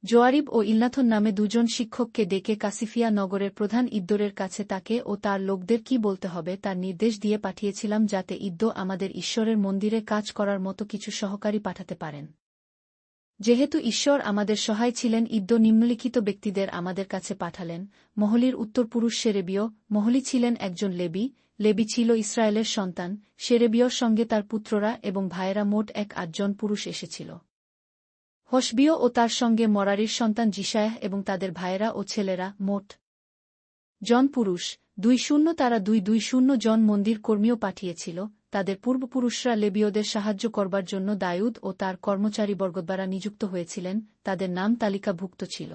জোয়ারিব ও ইলনাথন নামে 2 জন শিক্ষককে ডেকে কাসিফিয়া নগরের প্রধান ইদ্দোরের কাছে তাকে ও তার লোকদের কি বলতে হবে তার নির্দেশ দিয়ে পাঠিয়েছিলাম, যাতে ইদ্দো আমাদের ঈশ্বরের মন্দিরে কাজ করার মতো কিছু সহকারী পাঠাতে পারেন। যেহেতু ঈশ্বর আমাদের সহায় ছিলেন, ইদ্দো নিম্নলিখিত ব্যক্তিদের আমাদের কাছে পাঠালেন। মহলির উত্তরপুরুষ সেরেবীয়। মহলি ছিলেন একজন লেবী, লেবি ছিল ইসরায়েলের সন্তান, শেরেবিয়র সঙ্গে তার পুত্ররা এবং ভাইয়েরা মোট 8 জন পুরুষ এসেছিল। হশবিয় ও তার সঙ্গে মরারির সন্তান জিশায়াহ এবং তাদের ভাইয়েরা ও ছেলেরা মোট জন পুরুষ 20 তারা 220 জন মন্দির কর্মীও পাঠিয়েছিল। তাদের পূর্বপুরুষরা লেবীয়দের সাহায্য করবার জন্য দাউদ ও তার কর্মচারীবর্গ দ্বারা নিযুক্ত হয়েছিলেন, তাদের নাম তালিকাভুক্ত ছিল।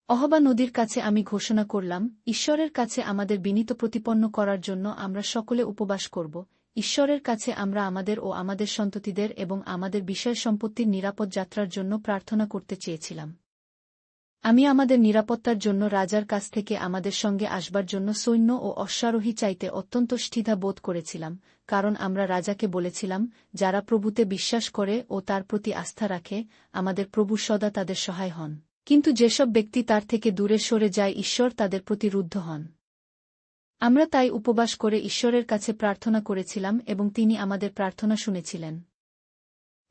অহবা নদীর কাছে আমি ঘোষণা করলাম, ঈশ্বরের কাছে আমাদের বিনীত প্রতিপন্ন করার জন্য আমরা সকলে উপবাস করব। ঈশ্বরের কাছে আমরা আমাদের ও আমাদের সন্ততিদের এবং আমাদের বিষয় সম্পত্তির নিরাপদ যাত্রার জন্য প্রার্থনা করতে চেয়েছিলাম। আমি আমাদের নিরাপত্তার জন্য রাজার কাছ থেকে আমাদের সঙ্গে আসবার জন্য সৈন্য ও অশ্বারোহী চাইতে অত্যন্ত দ্বিধা বোধ করেছিলাম, কারণ আমরা রাজাকে বলেছিলাম, যারা প্রভুতে বিশ্বাস করে ও তার প্রতি আস্থা রাখে, আমাদের প্রভু সদা তাদের সহায় হন। কিন্তু যেসব ব্যক্তি তার থেকে দূরে সরে যায়, ঈশ্বর তাদের প্রতি রুদ্ধ হন। আমরা তাই উপবাস করে ঈশ্বরের কাছে প্রার্থনা করেছিলাম এবং তিনি আমাদের প্রার্থনা শুনেছিলেন।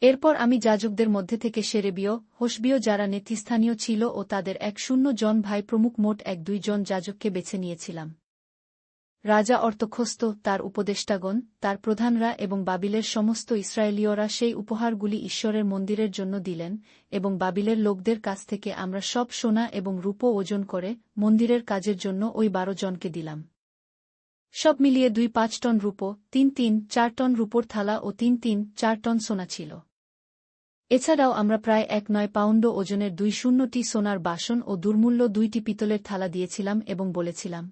এরপর আমি যাজকদের মধ্যে থেকে শেরেবীয়, হশবীয় যারা নেতৃস্থানীয় ছিল ও তাদের 10 জন ভাই প্রমুখ মোট 1-2 জন যাজককে বেছে নিয়েছিলাম। রাজা অর্তখস্ত, তার উপদেষ্টাগণ, তার প্রধানরা এবং বাবিলের সমস্ত ইসরায়েলীয়রা সেই উপহারগুলি ঈশ্বরের মন্দিরের জন্য দিলেন, এবং বাবিলের লোকদের কাছ থেকে আমরা সব সোনা এবং রূপো ওজন করে মন্দিরের কাজের জন্য ওই 12 জনকে দিলাম। সব মিলিয়ে 2-5 টন রূপো, 3-4 টন রূপোর থালা ও 3-4 টন সোনা ছিল। এছাড়াও আমরা প্রায় 1-9 পাউন্ড ওজনের 20টি সোনার বাসন ও দুর্মূল্য 2টি পিতলের থালা দিয়েছিলাম এবং বলেছিলাম,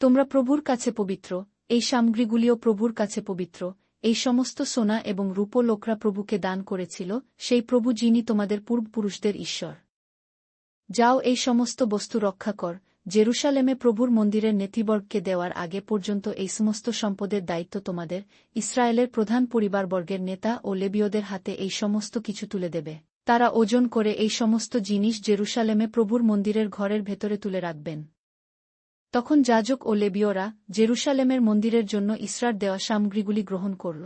তোমরা প্রভুর কাছে পবিত্র, এই সামগ্রীগুলিও প্রভুর কাছে পবিত্র। এই সমস্ত সোনা এবং রূপো লোকরা প্রভুকে দান করেছিল, সেই প্রভু যিনি তোমাদের পূর্বপুরুষদের ঈশ্বর। যাও, এই সমস্ত বস্তু রক্ষা কর। জেরুসালেমে প্রভুর মন্দিরের নেতৃবর্গকে দেওয়ার আগে পর্যন্ত এই সমস্ত সম্পদের দায়িত্ব তোমাদের, ইসরায়েলের প্রধান পরিবারবর্গের নেতা ও লেবীয়দের হাতে এই সমস্ত কিছু তুলে দেবে। তারা ওজন করে এই সমস্ত জিনিস জেরুসালেমে প্রভুর মন্দিরের ঘরের ভেতরে তুলে রাখবেন। তখন যাজক ও লেবীয়রা জেরুসালেমের মন্দিরের জন্য ইসরার দেওয়া সামগ্রীগুলি গ্রহণ করল।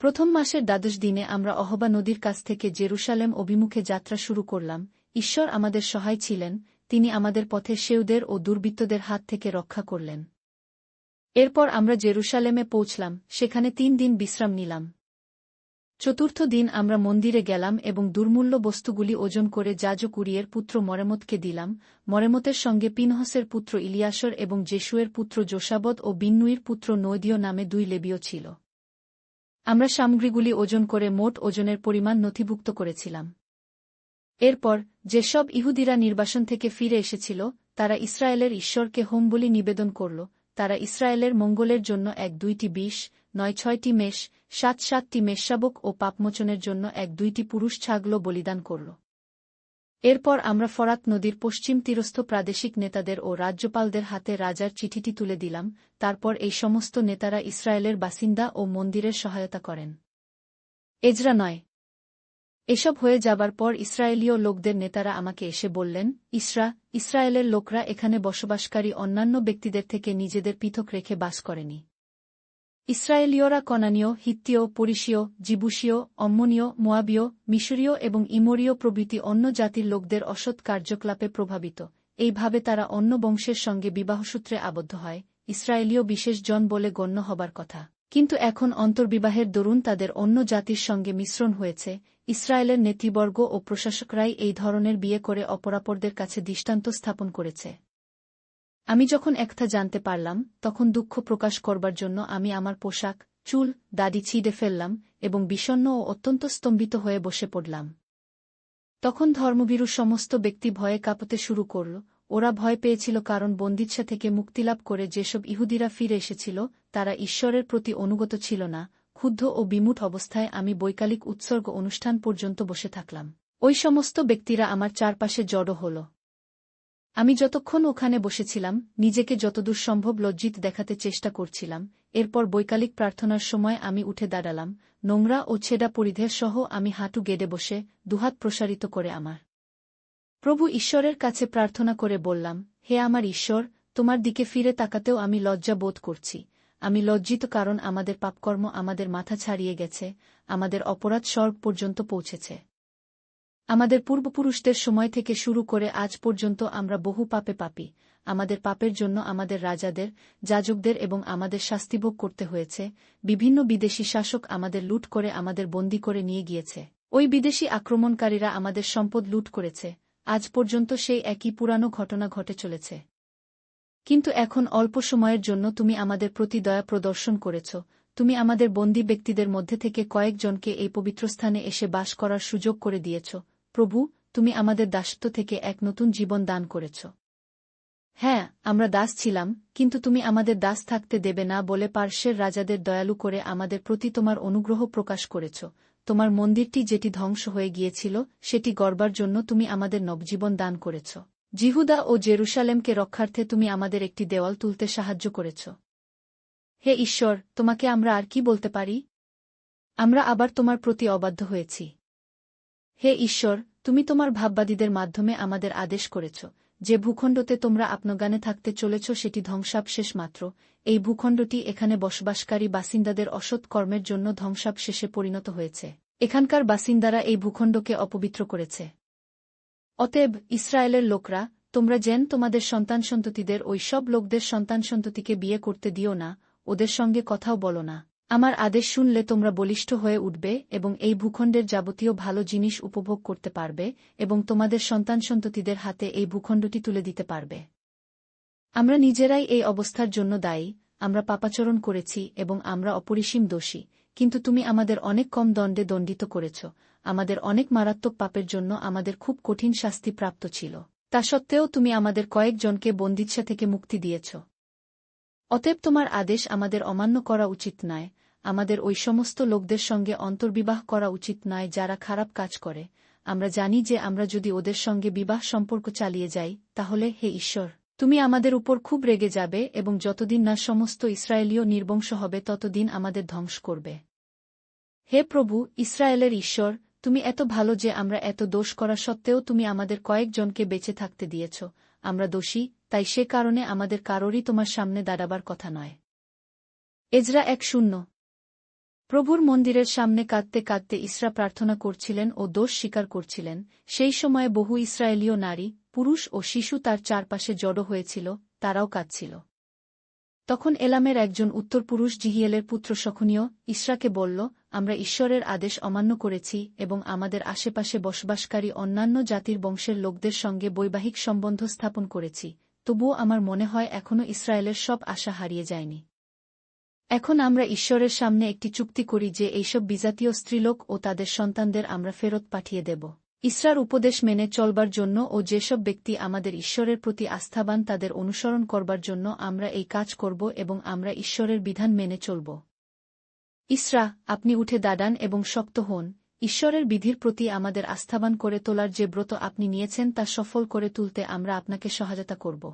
প্রথম মাসের 12 দিনে আমরা অহবা নদীর কাছ থেকে জেরুসালেম অভিমুখে যাত্রা শুরু করলাম। ঈশ্বর আমাদের সহায় ছিলেন, তিনি আমাদের পথে সেউদের ও দুর্বৃত্তদের হাত থেকে রক্ষা করলেন। এরপর আমরা জেরুসালেমে পৌঁছলাম, সেখানে 3 দিন বিশ্রাম নিলাম। চতুর্থ দিন আমরা মন্দিরে গেলাম এবং দুর্মূল্য বস্তুগুলি ওজন করে যাজক উরিয়ের পুত্র মরেমতকে দিলাম। মরেমতের সঙ্গে পিনহসের পুত্র ইলিয়াসর এবং জেশুয়ের পুত্র যোশাবদ ও বিন্নুইর পুত্র নৈদীয় নামে 2 লেবীয় ছিল। আমরা সামগ্রীগুলি ওজন করে মোট ওজনের পরিমাণ নথিভুক্ত করেছিলাম। এরপর যেসব ইহুদিরা নির্বাসন থেকে ফিরে এসেছিল, তারা ইসরায়েলের ঈশ্বরকে হোম বলি নিবেদন করল। তারা ইসরায়েলের মঙ্গলের জন্য 1-2টি 20, 9-6টি মেষ, 7-7টি মেষশাবক ও পাপমোচনের জন্য 1-2টি পুরুষ ছাগল বলিদান করল। এরপর আমরা ফরাত নদীর পশ্চিম তীরস্থ প্রাদেশিক নেতাদের ও রাজ্যপালদের হাতে রাজার চিঠিটি তুলে দিলাম। তারপর এই সমস্ত নেতারা ইসরায়েলের বাসিন্দা ও মন্দিরের সহায়তা করেন। এজরা 9। এসব হয়ে যাবার পর ইসরায়েলীয় লোকদের নেতারা আমাকে এসে বললেন, ইসরায়েলের লোকরা এখানে বসবাসকারী অন্যান্য ব্যক্তিদের থেকে নিজেদের পৃথক রেখে বাস করেনি। ইসরায়েলীয়রা কনানীয়, হিত্তীয়, পরিশীয়, জিবুসীয়, অম্মনীয়, মোয়াবীয়, মিশরীয় এবং ইমোরীয় প্রভৃতি অন্য জাতির লোকদের অসৎ কার্যকলাপে প্রভাবিত। এইভাবে তারা অন্য বংশের সঙ্গে বিবাহসূত্রে আবদ্ধ হয়, ইসরায়েলীয় বিশেষ জন বলে গণ্য হবার কথা। কিন্তু এখন অন্তর্বিবাহের দরুন তাদের অন্য জাতির সঙ্গে মিশ্রণ হয়েছে। ইসরায়েলের নেতৃবর্গ ও প্রশাসকরাই এই ধরনের বিয়ে করে অপরাপরদের কাছে দৃষ্টান্ত স্থাপন করেছে। আমি যখন একথা জানতে পারলাম, তখন দুঃখ প্রকাশ করবার জন্য আমি আমার পোশাক, চুল, দাড়ি ছিঁড়ে ফেললাম এবং বিষণ্ণ ও অত্যন্ত স্তম্ভিত হয়ে বসে পড়লাম। তখন ধর্মভীরু সমস্ত ব্যক্তি ভয়ে কাঁপতে শুরু করল। ওরা ভয় পেয়েছিল কারণ বন্দিচ্ছা থেকে মুক্তিলাভ করে যেসব ইহুদিরা ফিরে এসেছিল, তারা ঈশ্বরের প্রতি অনুগত ছিল না। ক্ষুব্ধ ও বিমূঢ় অবস্থায় আমি বৈকালিক উৎসর্গ অনুষ্ঠান পর্যন্ত বসে থাকলাম। ওই সমস্ত ব্যক্তিরা আমার চারপাশে জড়ো হল। আমি যতক্ষণ ওখানে বসেছিলাম, নিজেকে যতদূর সম্ভব লজ্জিত দেখাতে চেষ্টা করছিলাম। এরপর বৈকালিক প্রার্থনার সময় আমি উঠে দাঁড়ালাম। নোংরা ও ছেঁড়া পরিধেয় সহ আমি হাঁটু গেড়ে বসে, দুহাত প্রসারিত করে আমার প্রভু ঈশ্বরের কাছে প্রার্থনা করে বললাম, হে আমার ঈশ্বর, তোমার দিকে ফিরে তাকাতেও আমি লজ্জা বোধ করছি। আমি লজ্জিত কারণ আমাদের পাপকর্ম আমাদের মাথা ছাড়িয়ে গেছে, আমাদের অপরাধ স্বর্গ পর্যন্ত পৌঁছেছে। আমাদের পূর্বপুরুষদের সময় থেকে শুরু করে আজ পর্যন্ত আমরা বহু পাপে পাপী। আমাদের পাপের জন্য আমাদের রাজাদের, যাজকদের এবং আমাদের শাস্তিভোগ করতে হয়েছে। বিভিন্ন বিদেশি শাসক আমাদের লুট করে আমাদের বন্দী করে নিয়ে গিয়েছে। ওই বিদেশি আক্রমণকারীরা আমাদের সম্পদ লুট করেছে। আজ পর্যন্ত সেই একই পুরানো ঘটনা ঘটে চলেছে। কিন্তু এখন অল্প সময়ের জন্য তুমি আমাদের প্রতি দয়া প্রদর্শন করেছ। তুমি আমাদের বন্দী ব্যক্তিদের মধ্যে থেকে কয়েকজনকে এই পবিত্র স্থানে এসে বাস করার সুযোগ করে দিয়েছ। প্রভু, তুমি আমাদের দাসত্ব থেকে এক নতুন জীবন দান করেছ। হ্যাঁ, আমরা দাস ছিলাম, কিন্তু তুমি আমাদের দাস থাকতে দেবে না বলে পার্শ্বের রাজাদের দয়ালু করে আমাদের প্রতি তোমার অনুগ্রহ প্রকাশ করেছ। তোমার মন্দিরটি যেটি ধ্বংস হয়ে গিয়েছিল, সেটি গড়বার জন্য তুমি আমাদের নবজীবন দান করেছ। জিহুদা ও জেরুসালেমকে রক্ষার্থে তুমি আমাদের একটি দেওয়াল তুলতে সাহায্য করেছ। হে ঈশ্বর, তোমাকে আমরা আর কি বলতে পারি? আমরা আবার তোমার প্রতি অবাধ্য হয়েছি। হে ঈশ্বর, তুমি তোমার ভাববাদীদের মাধ্যমে আমাদের আদেশ করেছ। যে ভূখণ্ডতে তোমরা আপনগানে থাকতে চলেছ সেটি ধ্বংসাবশেষ মাত্র। এই ভূখণ্ডটি এখানে বসবাসকারী বাসিন্দাদের অসৎ কর্মের জন্য ধ্বংসাবশেষে পরিণত হয়েছে। এখানকার বাসিন্দারা এই ভূখণ্ডকে অপবিত্র করেছে। অতএব ইসরায়েলের লোকরা, তোমরা যেন তোমাদের সন্তানসন্ততিদের ওই সব লোকদের সন্তানসন্ততিকে বিয়ে করতে দিও না, ওদের সঙ্গে কথাও বলো না। আমার আদেশ শুনলে তোমরা বলিষ্ঠ হয়ে উঠবে এবং এই ভূখণ্ডের যাবতীয় ভালো জিনিস উপভোগ করতে পারবে এবং তোমাদের সন্তানসন্ততিদের হাতে এই ভূখণ্ডটি তুলে দিতে পারবে। আমরা নিজেরাই এই অবস্থার জন্য দায়ী। আমরা পাপাচরণ করেছি এবং আমরা অপরিসীম দোষী, কিন্তু তুমি আমাদের অনেক কম দণ্ডে দণ্ডিত করেছ। আমাদের অনেক মারাত্মক পাপের জন্য আমাদের খুব কঠিন শাস্তি প্রাপ্ত ছিল। তা সত্ত্বেও তুমি আমাদের কয়েকজনকে বন্দিচ্ছা থেকে মুক্তি দিয়েছ। অতএব তোমার আদেশ আমাদের অমান্য করা উচিত নয়। আমাদের ওই সমস্ত লোকদের সঙ্গে অন্তর্বিবাহ করা উচিত নয় যারা খারাপ কাজ করে। আমরা জানি যে আমরা যদি ওদের সঙ্গে বিবাহ সম্পর্ক চালিয়ে যাই, তাহলে হে ঈশ্বর, তুমি আমাদের উপর খুব রেগে যাবে এবং যতদিন না সমস্ত ইসরায়েলীয় নির্বংশ হবে ততদিন আমাদের ধ্বংস করবে। হে প্রভু, ইসরায়েলের ঈশ্বর, তুমি এত ভালো যে আমরা এত দোষ করা সত্ত্বেও তুমি আমাদের কয়েকজনকে বেঁচে থাকতে দিয়েছ। আমরা দোষী, তাই সে কারণে আমাদের কারোরই তোমার সামনে দাঁড়াবার কথা নয়। এজরা 1:0। প্রভুর মন্দিরের সামনে কাঁদতে কাঁদতে ইসরা প্রার্থনা করছিলেন ও দোষ স্বীকার করছিলেন। সেই সময়ে বহু ইসরায়েলীয় নারী, পুরুষ ও শিশু তার চারপাশে জড়ো হয়েছিল, তারাও কাঁদছিল। তখন এলামের একজন উত্তরপুরুষ জিহিয়েলের পুত্র শখনীয় ইসরাকে বলল, আমরা ঈশ্বরের আদেশ অমান্য করেছি এবং আমাদের আশেপাশে বসবাসকারী অন্যান্য জাতির বংশের লোকদের সঙ্গে বৈবাহিক সম্বন্ধ স্থাপন করেছি, তবুও আমার মনে হয় এখনও ইসরায়েলের সব আশা হারিয়ে যায়নি। এখন আমরা ঈশ্বরের সামনে একটি চুক্তি করি যে এইসব বিজাতীয় স্ত্রীলোক ও তাদের সন্তানদের আমরা ফেরত পাঠিয়ে দেব। ইসরার উপদেশ মেনে চলবার জন্য ও যেসব ব্যক্তি আমাদের ঈশ্বরের প্রতি আস্থাবান তাদের অনুসরণ করবার জন্য আমরা এই কাজ করব এবং আমরা ঈশ্বরের বিধান মেনে চলব। ইসরা, আপনি উঠে দাঁড়ান এবং শক্ত হন। ঈশ্বরের বিধির প্রতি আমাদের আস্থাবান করে তোলার যে ব্রত আপনি নিয়েছেন তা সফল করে তুলতে আমরা আপনাকে সহায়তা করব।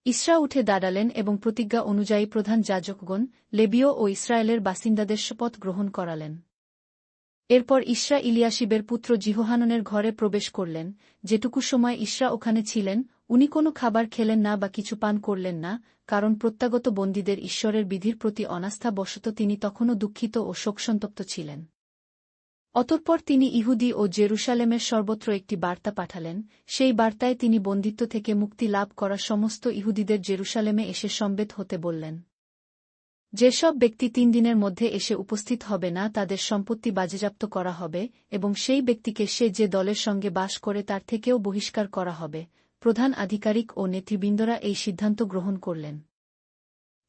ইসরা উঠে দাঁড়ালেন এবং প্রতিজ্ঞা অনুযায়ী প্রধান যাজকগণ, লেবীয় ও ইসরায়েলের বাসিন্দাদের শপথ গ্রহণ করালেন। এরপর ইসরা ইলিয়াশিবের পুত্র জিহোহাননের ঘরে প্রবেশ করলেন। যেটুকু সময় ইসরা ওখানে ছিলেন, উনি কোনো খাবার খেলেন না বা কিছু পান করলেন না, কারণ প্রত্যাগত বন্দীদের ঈশ্বরের বিধির প্রতি অনাস্থা বশত তিনি তখনও দুঃখিত ও শোকসন্তপ্ত ছিলেন। অতঃপর তিনি ইহুদি ও জেরুসালেমের সর্বত্র একটি বার্তা পাঠালেন। সেই বার্তায় তিনি বন্দিত্ব থেকে মুক্তি লাভ করা সমস্ত ইহুদিদের জেরুসালেমে এসে সমবেত হতে বললেন। যেসব ব্যক্তি 3 দিনের মধ্যে এসে উপস্থিত হবে না তাদের সম্পত্তি বাজেয়াপ্ত করা হবে এবং সেই ব্যক্তিকে সে যে দলের সঙ্গে বাস করে তার থেকেও বহিষ্কার করা হবে। প্রধান আধিকারিক ও নেতৃবৃন্দরা এই সিদ্ধান্ত গ্রহণ করলেন।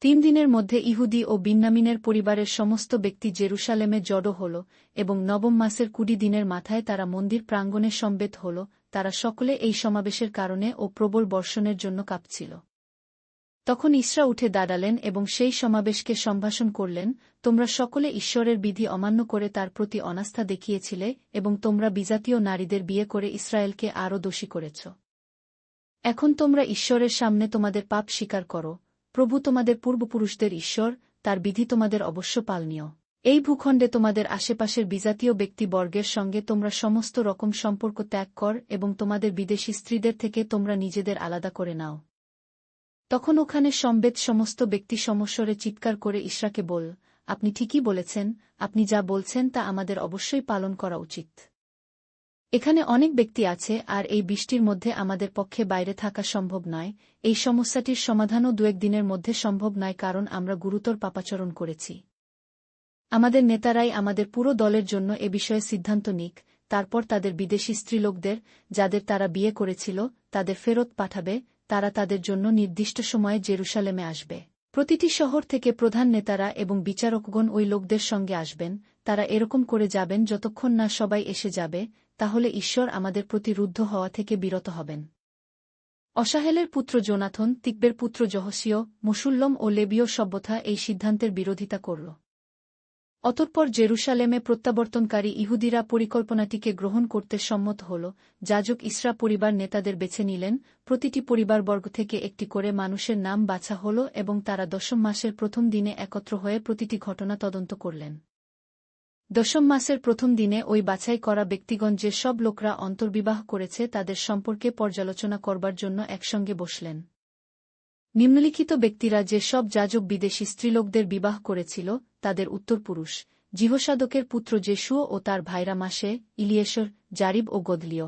3 দিনের মধ্যে ইহুদি ও বিন্যামিনের পরিবারের সমস্ত ব্যক্তি জেরুসালেমে জড়ো হল এবং নবম মাসের 20 দিনের মাথায় তারা মন্দির প্রাঙ্গণে সমবেত হল। তারা সকলে এই সমাবেশের কারণে ও প্রবল বর্ষণের জন্য কাঁপছিল। তখন ইসরা উঠে দাঁড়ালেন এবং সেই সমাবেশকে সম্ভাষণ করলেন, তোমরা সকলে ঈশ্বরের বিধি অমান্য করে তার প্রতি অনাস্থা দেখিয়েছিলে এবং তোমরা বিজাতীয় নারীদের বিয়ে করে ইসরায়েলকে আরও দোষী করেছ। এখন তোমরা ঈশ্বরের সামনে তোমাদের পাপ স্বীকার করো। প্রভু তোমাদের পূর্বপুরুষদের ঈশ্বর, তার বিধি তোমাদের অবশ্য পালনীয়। এই ভূখণ্ডে তোমাদের আশেপাশের বিজাতীয় ব্যক্তিবর্গের সঙ্গে তোমরা সমস্ত রকম সম্পর্ক ত্যাগ কর এবং তোমাদের বিদেশী স্ত্রীদের থেকে তোমরা নিজেদের আলাদা করে নাও। তখন ওখানে সমবেত সমস্ত ব্যক্তি সমস্বরে চিৎকার করে ইসরাকে বল, আপনি ঠিকই বলেছেন, আপনি যা বলছেন তা আমাদের অবশ্যই পালন করা উচিত। এখানে অনেক ব্যক্তি আছে আর এই বৃষ্টির মধ্যে আমাদের পক্ষে বাইরে থাকা সম্ভব নয়। এই সমস্যাটির সমাধানও 2-1 দিনের মধ্যে সম্ভব নয়, কারণ আমরা গুরুতর পাপাচরণ করেছি। আমাদের নেতারাই আমাদের পুরো দলের জন্য এ বিষয়ে সিদ্ধান্ত নিক, তারপর তাদের বিদেশি স্ত্রীলোকদের, যাদের তারা বিয়ে করেছিল, তাদের ফেরত পাঠাবে। তারা তাদের জন্য নির্দিষ্ট সময়ে জেরুসালেমে আসবে। প্রতিটি শহর থেকে প্রধান নেতারা এবং বিচারকগণ ওই লোকদের সঙ্গে আসবেন। তারা এরকম করে যাবেন যতক্ষণ না সবাই এসে যাবে, তাহলে ঈশ্বর আমাদের প্রতি রুদ্ধ হওয়া থেকে বিরত হবেন। অসাহেলের পুত্র জোনাথন, তিকবের পুত্র যহসীয়, মুশুল্লম ও লেবীয় সভ্যতা এই সিদ্ধান্তের বিরোধিতা করল। অতঃপর জেরুসালেমে প্রত্যাবর্তনকারী ইহুদিরা পরিকল্পনাটিকে গ্রহণ করতে সম্মত হল। যাজক ইসরা পরিবার নেতাদের বেছে নিলেন। প্রতিটি পরিবারবর্গ থেকে একটি করে মানুষের নাম বাছা হল এবং তারা 10ম মাসের প্রথম দিনে একত্র হয়ে প্রতিটি ঘটনা তদন্ত করলেন। 10ম মাসের প্রথম দিনে ওই বাছাই করা ব্যক্তিগণ, যে সব লোকরা অন্তর্বিবাহ করেছে, তাদের সম্পর্কে পর্যালোচনা করবার জন্য একসঙ্গে বসলেন। নিম্নলিখিত ব্যক্তিরা যে সব যাজক বিদেশী স্ত্রীলোকদের বিবাহ করেছিল, তাদের উত্তরপুরুষ: জিহসাদকের পুত্র যেশুয় ও তার ভাইরা মাসে, ইলিয়েশর, জারিব ও গদলীয়।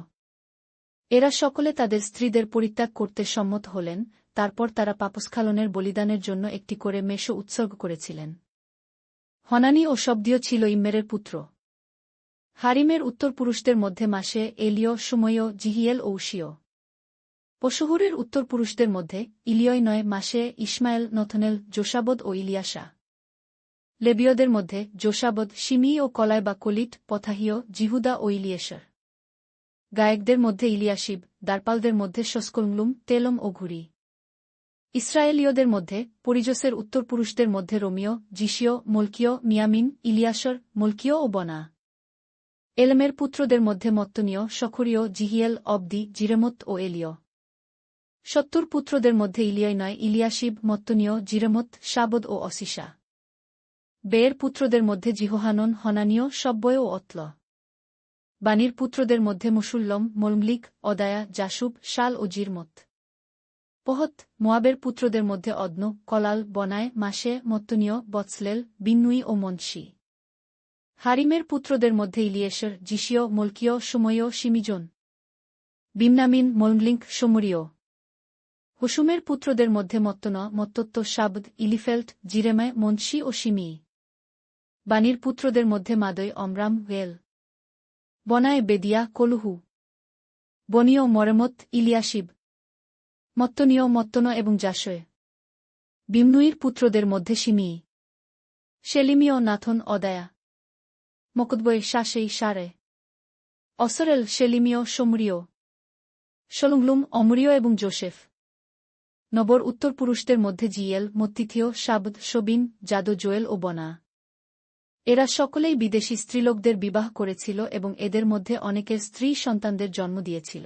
এরা সকলে তাদের স্ত্রীদের পরিত্যাগ করতে সম্মত হলেন। তারপর তারা পাপস্খলনের বলিদানের জন্য একটি করে মেষ উৎসর্গ করেছিলেন। হনানি ও শব্দীয় ছিল ইম্মেরের পুত্র। হারিমের উত্তরপুরুষদের মধ্যে মাসে, এলিয়, সুময়, জিহিয়েল ও উশিয়। পশুহুরের উত্তরপুরুষদের মধ্যে ইলিয়য় নয়, মাসে, ইসমায়েল, নথনেল, যোশাবদ ও ইলিয়াসা। লেবীয়দের মধ্যে যোশাবদ, শিমি ও কলায় বা কলিট, পথাহিয়, জিহুদা ও ইলিয়েশর। গায়কদের মধ্যে ইলিয়াশিব। দ্বারপালদের মধ্যে শস্কলমলুম, তেলম ও ঘুরি। ইসরায়েলীয়দের মধ্যে পরিজসের উত্তরপুরুষদের মধ্যে রোমিও, জিশিয়, মলকিয়, মিয়ামিন, ইলিয়াসর, মলকিয় ও বনা। এলমের পুত্রদের মধ্যে মত্তনীয়, সখরীয়, জিহিয়েল, অবদি, জিরেমত ও এলিয়। 70 পুত্রদের মধ্যে ইলিয়য় নয়, ইলিয়াশিব, মত্তনীয়, জিরেমত, শাবদ ও অসিসা। বেয়ের পুত্রদের মধ্যে জিহোহানন, হনানীয়, সব্বয় ও অতল। বানির পুত্রদের মধ্যে মুশুল্লম, মলমলিক, অদায়া, জাসুব, শাল ও জিরমত। পহত, মোয়াবের পুত্রদের মধ্যে অদন, কলাল, বনায়, মাসে, মত্তনীয়, বৎসলেল, বিন্নুই ও মনশি। হারিমের পুত্রদের মধ্যে ইলিয়েশর, জিশিয়, মলকিয়, সময়, শিমিজন। বিমনামিন, মলমলিক, সমরীয়। হুসুমের পুত্রদের মধ্যে মত্তন, মত্তত্ব, শাবদ, ইলিফেল্ট, জিরেমায়, মনশি ও শিমি। বানির পুত্রদের মধ্যে মাদয়, অমরাম, ওয়েল। বনায়, বেদিয়া, কলুহু। বনীয়, মরেমত, ইলিয়াশিব। মত্তনীয়, মত্তন এবং জাসয়। বিমনুইর পুত্রদের মধ্যে শিমি। সেলিমীয়, নাথন, অদায়া। মকদবয়, শাসেই, সারে। অসরেল, সেলিমীয়, সমরীয়। সলুংলুম, অমরীয় এবং যোসেফ। নবর উত্তরপুরুষদের মধ্যে জিয়েল, মত্তিথিয়, শাবদ, সবিন, জাদো, জোয়েল ও বনা। এরা সকলেই বিদেশী স্ত্রীলোকদের বিবাহ করেছিল এবং এদের মধ্যে অনেকের স্ত্রী সন্তানদের জন্ম দিয়েছিল।